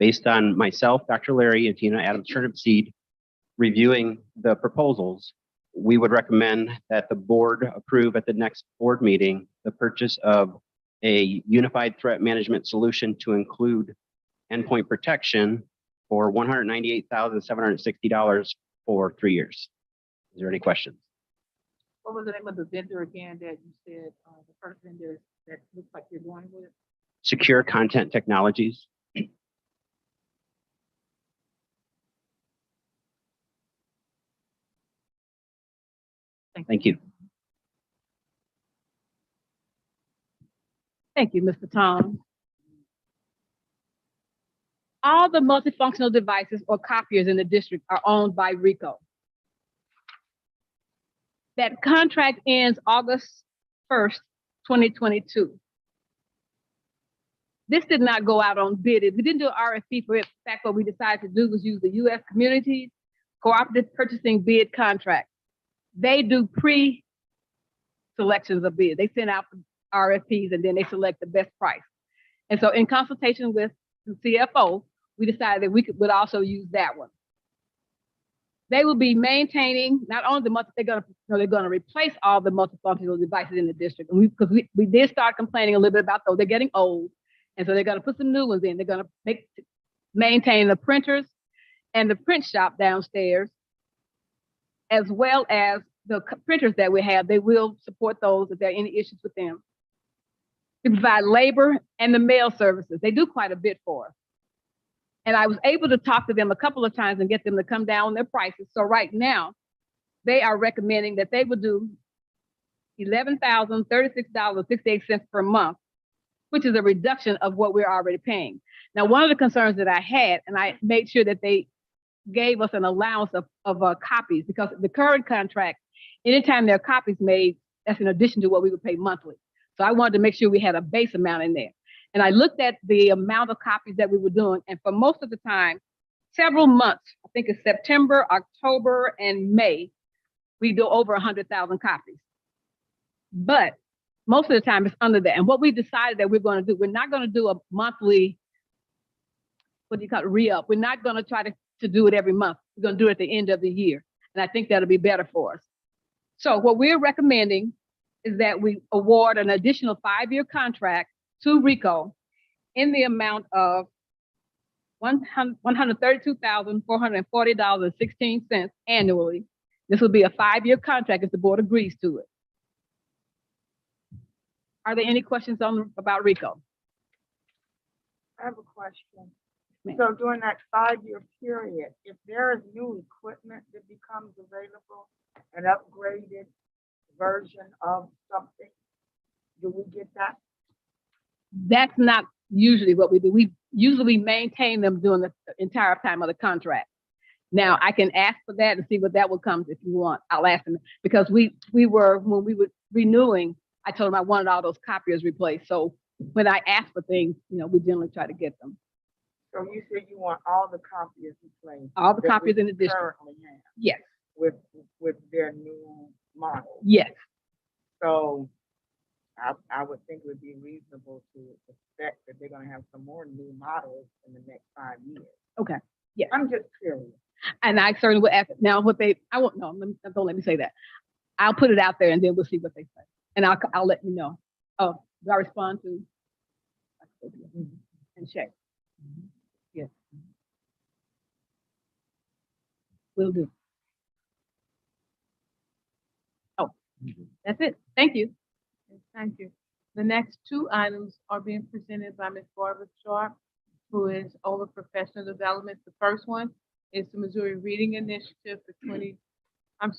Based on myself, Dr. Larry, and Tina Adams Turnipseed reviewing the proposals, we would recommend that the board approve at the next board meeting the purchase of a unified threat management solution to include endpoint protection for $198,760 for 3 years. Is there any questions? What was the name of the vendor again that you said, the first vendor that looks like you're going with? Secure Content Technologies. Thank you. Thank you, Mr. Tom. All the multifunctional devices or copiers in the district are owned by RICO. That contract ends August 1st, 2022. This did not go out on bid. We didn't do an RFP for it. In fact, what we decided to do was use the U.S. Communities Cooperative Purchasing Bid Contract. They do pre-selections of bids. They send out RFPs and then they select the best price. And so in consultation with the CFO, we decided that we would also use that one. They will be maintaining not only they're going to replace all the multifunctional devices in the district. And because we did start complaining a little bit about those, they're getting old. And so they're going to put some new ones in. They're going to maintain the printers and the print shop downstairs, as well as the printers that we have. They will support those if there are any issues with them. They provide labor and the mail services. They do quite a bit for us. And I was able to talk to them a couple of times and get them to come down on their prices. So right now, they are recommending that they would do $11,036.68 per month, which is a reduction of what we're already paying. Now, one of the concerns that I had, and I made sure that they gave us an allowance of copies, because the current contract, anytime there are copies made, that's in addition to what we would pay monthly. So I wanted to make sure we had a base amount in there. And I looked at the amount of copies that we were doing, and for most of the time, several months, I think it's September, October, and May, we do over 100,000 copies. But most of the time it's under that. And what we decided that we're going to do, we're not going to do a monthly, what do you call it, re-up. We're not going to try to do it every month. We're going to do it at the end of the year. And I think that'll be better for us. So what we're recommending is that we award an additional 5-year contract to RICO in the amount of $132,440.16 annually. This will be a 5-year contract if the board agrees to it. Are there any questions about RICO? I have a question. Ma'am. So during that 5-year period, if there is new equipment that becomes available, an upgraded version of something, do we get that? That's not usually what we do. We usually maintain them during the entire time of the contract. Now, I can ask for that and see what that will come if you want. I'll ask them, because when we were renewing, I told them I wanted all those copiers replaced. So when I ask for things, we generally try to get them. So you said you want all the copiers replaced? All the that copiers we in the district. currently have Yes, with their new model. yes. So I would think it would be reasonable to expect that they're gonna have some more new models in the next 5 years. Okay, yes. I'm just curious. And I certainly will ask. Now, I won't, no, don't let me say that. I'll put it out there and then we'll see what they say. And I'll let you know. Oh, do I respond to? And check. Yes. Will do. Oh, that's it. Thank you. Thank you. The next 2 items are being presented by Ms. Barbara Sharp. who is over professional development. The first one is the Missouri Reading Initiative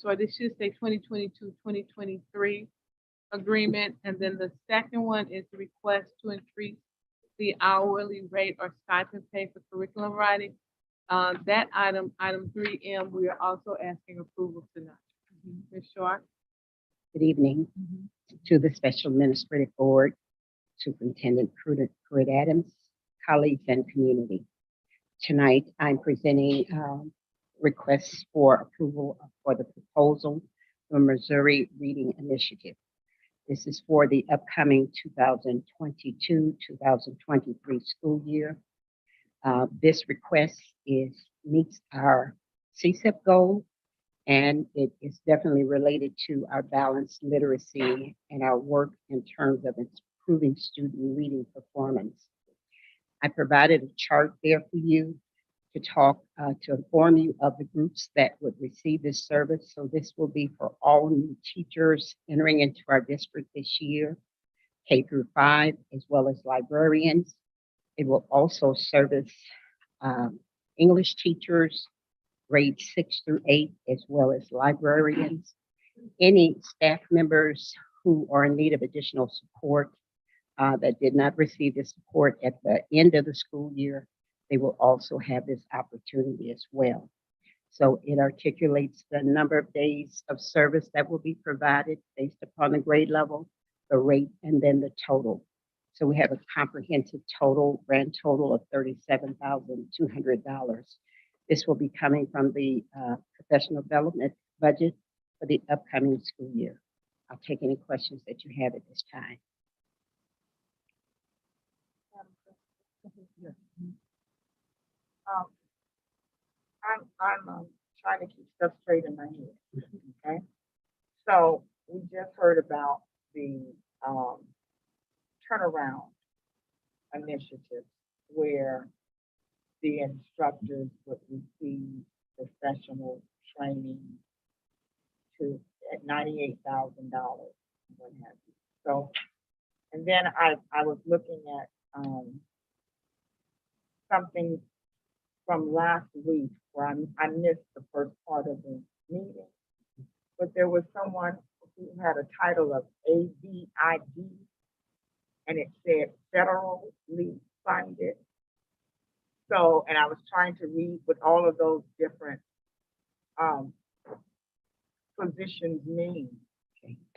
for this should say 2022-2023 agreement. And then the second one is the request to increase the hourly rate or stipend pay for curriculum writing. That item 3M, we are also asking approval tonight. Ms. Short? Good evening to the Special Administrative Board, Superintendent Pruitt Adams, colleagues, and community. Tonight, I'm presenting requests for approval for the proposal for Missouri Reading Initiative. This is for the upcoming 2022-2023 school year. This request meets our CSEP goal, and it is definitely related to our balanced literacy and our work in terms of improving student reading performance. I provided a chart there for you to inform you of the groups that would receive this service. So this will be for all new teachers entering into our district this year, K through 5, as well as librarians. It will also service English teachers, grades 6 through 8, as well as librarians. Any staff members who are in need of additional support that did not receive the support at the end of the school year, they will also have this opportunity as well. So it articulates the number of days of service that will be provided based upon the grade level, the rate, and then the total. So we have a comprehensive grand total of $37,200. This will be coming from the professional development budget for the upcoming school year. I'll take any questions that you have at this time. I'm trying to keep stuff straight in my head, okay? So we just heard about the turnaround initiative where the instructors would receive professional training at $98,000, what have you. So, and then I was looking at something from last week where I missed the first part of the meeting, but there was someone who had a title of AVID, and it said federally funded. So, and I was trying to read what all of those different positions mean,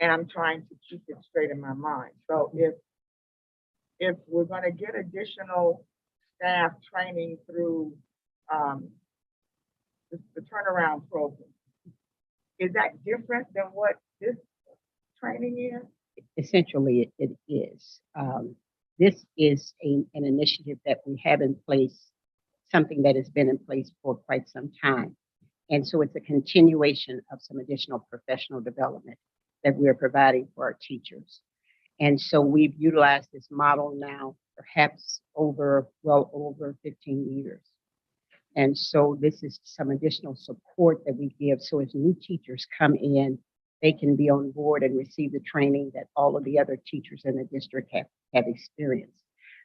and I'm trying to keep it straight in my mind. So if we're going to get additional staff training through the turnaround program, is that different than what this training is? Essentially, it is. This is an initiative that we have in place, something that has been in place for quite some time. And so it's a continuation of some additional professional development that we're providing for our teachers. And so we've utilized this model now, perhaps over 15 years. And so this is some additional support that we give. So as new teachers come in, they can be on board and receive the training that all of the other teachers in the district have experienced.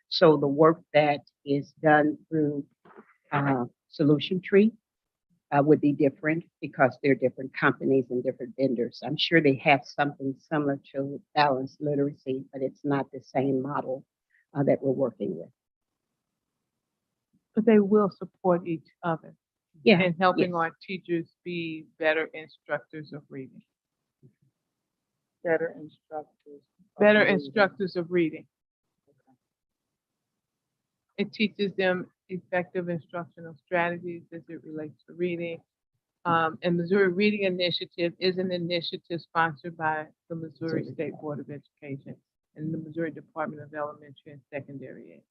So the work that is done through Solution Tree would be different because they're different companies and different vendors. I'm sure they have something similar to balanced literacy, but it's not the same model that we're working with. But they will support each other Yeah, in helping yes. our teachers be better instructors of reading. Better instructors. Better instructors of reading. It teaches them effective instructional strategies as it relates to reading. And Missouri Reading Initiative is an initiative sponsored by the Missouri State Board of Education and the Missouri Department of Elementary and Secondary Ed.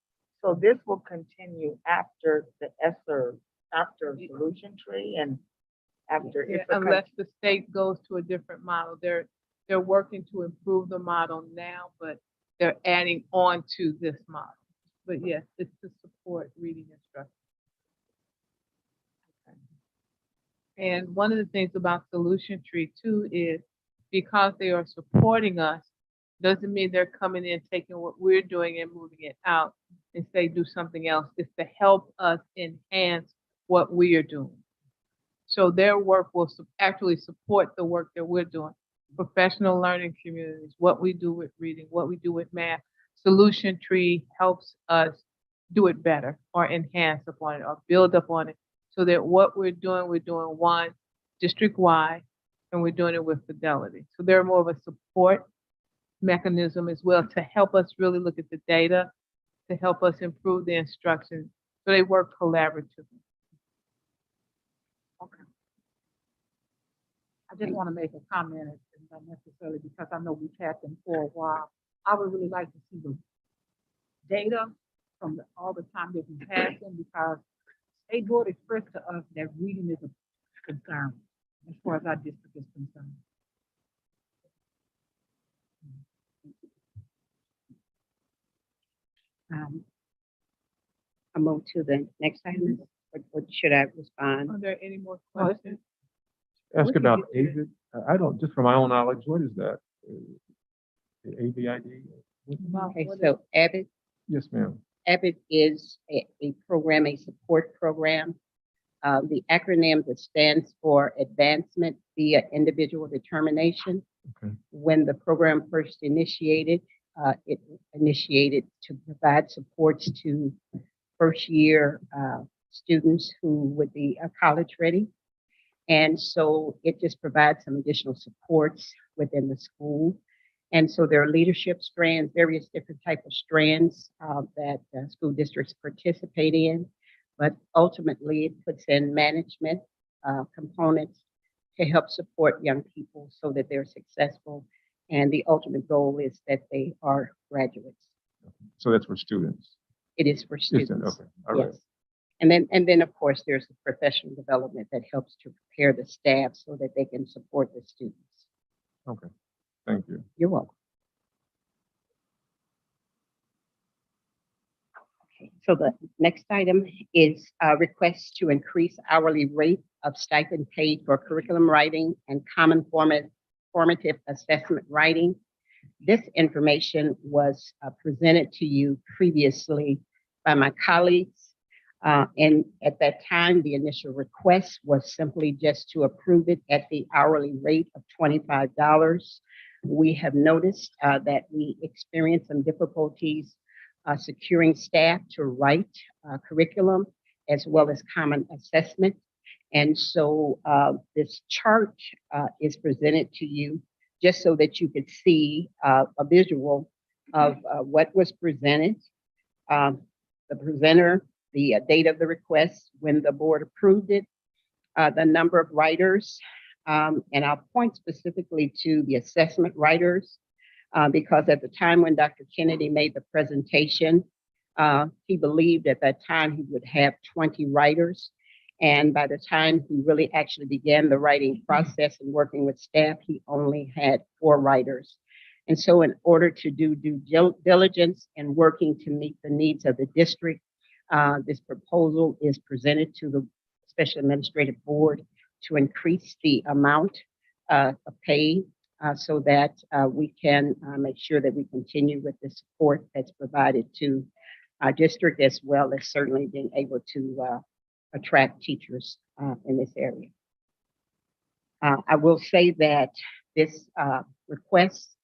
So this will continue after the ESSER, after Solution Tree, and after Yeah, it's a unless the state goes to a different model. They're working to improve the model now, but they're adding on to this model. But yes, it's to support reading instruction. And one of the things about Solution Tree too is because they are supporting us, doesn't mean they're coming in, taking what we're doing and moving it out. and say do something else. It's to help us enhance what we are doing. So their work will actually support the work that we're doing. Professional learning communities, what we do with reading, what we do with math. Solution Tree helps us do it better or enhance upon it or build upon it so that what we're doing one district-wide and we're doing it with fidelity. So they're more of a support mechanism as well to help us really look at the data, to help us improve the instruction. So they work collaboratively. I just want to make a comment, and not necessarily because I know we've had them for a while. I would really like to see the data from all the time that we've had them, because they both expressed to us that reading is a concern as far as our district is concerned. I move to the next item. What should I respond? Are there any more No, it's- questions? Ask We can about get to AVID. I don't, just from my own knowledge, what is that? The AVID? Okay, so Abbott Yes, ma'am. Abbott is a program, a support program. The acronym that stands for Advancement via Individual Determination. Okay. When the program first initiated, it initiated to provide supports to first year students who would be college ready. And so it just provides some additional supports within the school. And so there are leadership strands, various different type of strands that school districts participate in. But ultimately, it puts in management components to help support young people so that they're successful. And the ultimate goal is that they are graduates. So that's for students. It is for students. Okay, all right. Yes. And then, of course, there's the professional development that helps to prepare the staff so that they can support the students. Okay, thank you. You're welcome. Okay, so the next item is a request to increase hourly rate of stipend paid for curriculum writing and common formative assessment writing. This information was presented to you previously by my colleagues. And at that time, the initial request was simply just to approve it at the hourly rate of $25. We have noticed that we experienced some difficulties securing staff to write curriculum as well as common assessment. And so this chart is presented to you just so that you could see a visual of what was presented. The presenter, the date of the request, when the board approved it, the number of writers, and I'll point specifically to the assessment writers, because at the time when Dr. Kennedy made the presentation, he believed at that time he would have 20 writers. And by the time he really actually began the writing process and working with staff, he only had 4 writers. And so in order to do due diligence and working to meet the needs of the district, this proposal is presented to the Special Administrative Board to increase the amount of pay so that we can make sure that we continue with the support that's provided to our district, as well as certainly being able to attract teachers in this area. I will say that this request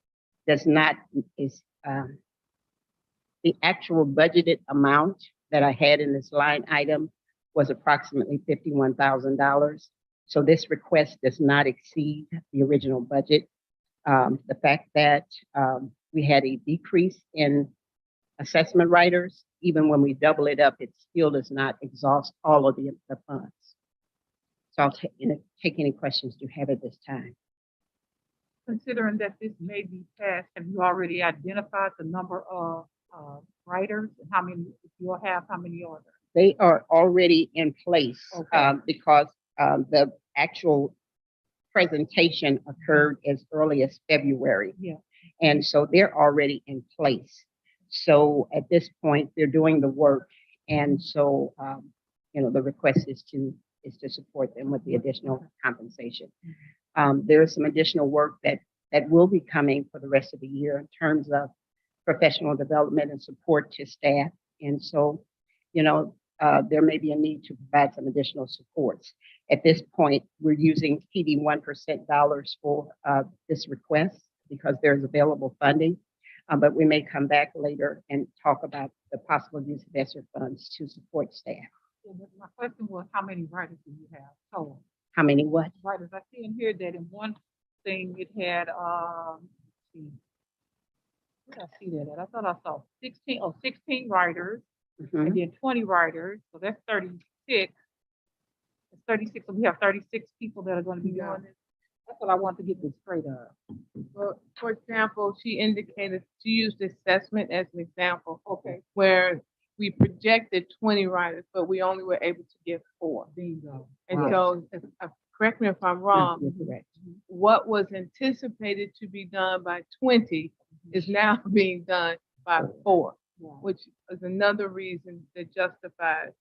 does not, is the actual budgeted amount that I had in this line item was approximately $51,000. So this request does not exceed the original budget. The fact that we had a decrease in assessment writers, even when we double it up, it still does not exhaust all of the funds. So I'll take any questions you have at this time. Considering that this may be passed, have you already identified the number of writers and how many, if you'll have, how many are there? They are already in place Okay. because the actual presentation occurred as early as February. Yeah. And so they're already in place. So at this point, they're doing the work. And so, the request is to support them with the additional compensation. There is some additional work that will be coming for the rest of the year in terms of professional development and support to staff. And so, there may be a need to provide some additional supports. At this point, we're using PD 1% dollars for this request because there's available funding. But we may come back later and talk about the possible use of ESSER funds to support staff. My question was, how many writers do you have total? How many what? Writers, I see in here that in one thing it had, let's see. Where did I see that at? I thought I saw 16 writers Mhm. and then 20 writers, so that's 36. It's 36, so we have 36 people that are gonna be Yeah. doing this. That's what I want to get this straight up. Well, for example, she indicated, she used assessment as an example, Okay, where we projected 20 writers, but we only were able to get 4. bingo. And Yes. so, correct me if I'm No, wrong, you're correct. what was anticipated to be done by 20 is now being done by 4, Yeah, which is another reason that justifies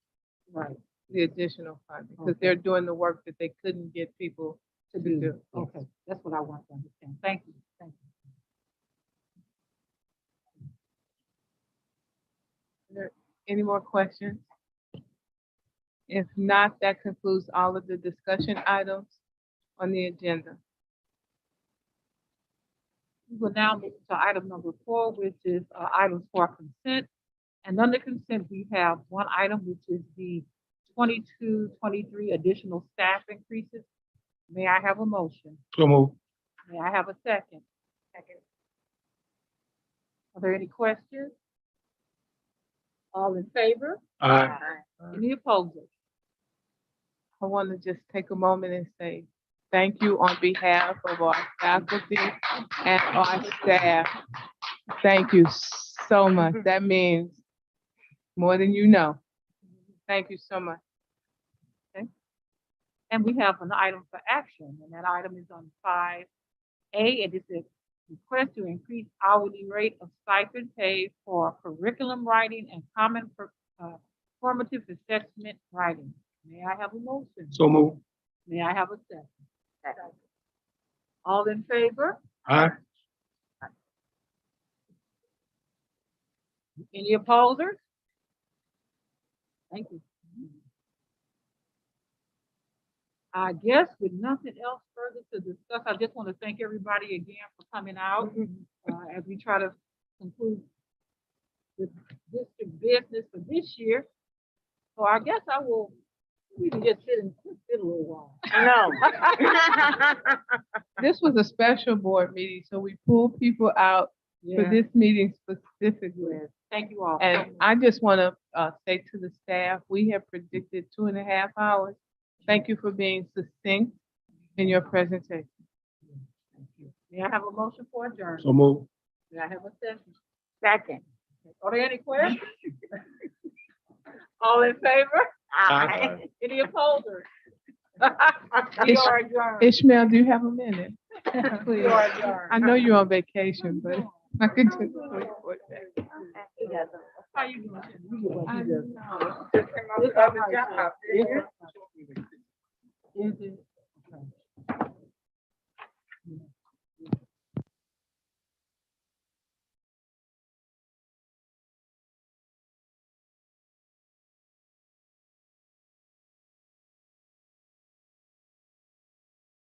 right, the additional funding, because Okay. they're doing the work that they couldn't get people to to do, do. okay, that's what I want to understand. Thank you, thank you. Are there any more questions? If not, that concludes all of the discussion items on the agenda. We will now move to item number 4, which is items for consent. And under consent, we have one item, which is the 22-23 additional staff increases. May I have a motion? So move. May I have a second? Second. Are there any questions? All in favor? Aye. Any opposers? I want to just take a moment and say thank you on behalf of our faculty and our staff. Thank you so much. That means more than you know. Thank you so much. And we have an item for action, and that item is on 5A. It is a request to increase hourly rate of stipend paid for curriculum writing and formative assessment writing. May I have a motion? So move. May I have a second? Second. All in favor? Aye. Any opposers? Thank you. I guess with nothing else further to discuss, I just want to thank everybody again for coming out as we try to conclude the district business for this year. So I guess we can just sit a little while. This was a special board meeting, so we pulled people out for Yeah. this meeting specifically. Thank you all. And I just want to say to the staff, we have predicted 2.5 hours. Thank you for being succinct in your presentation. Thank you. May I have a motion for adjournment? So move. May I have a second? Second. Are there any questions? All in favor? Aye. Any opposers? We are adjourned. Ishmael, do you have a minute? We Please. are adjourned. I know you're on vacation, but I could just wait for that. How you doing? I know. This is our job. Is it?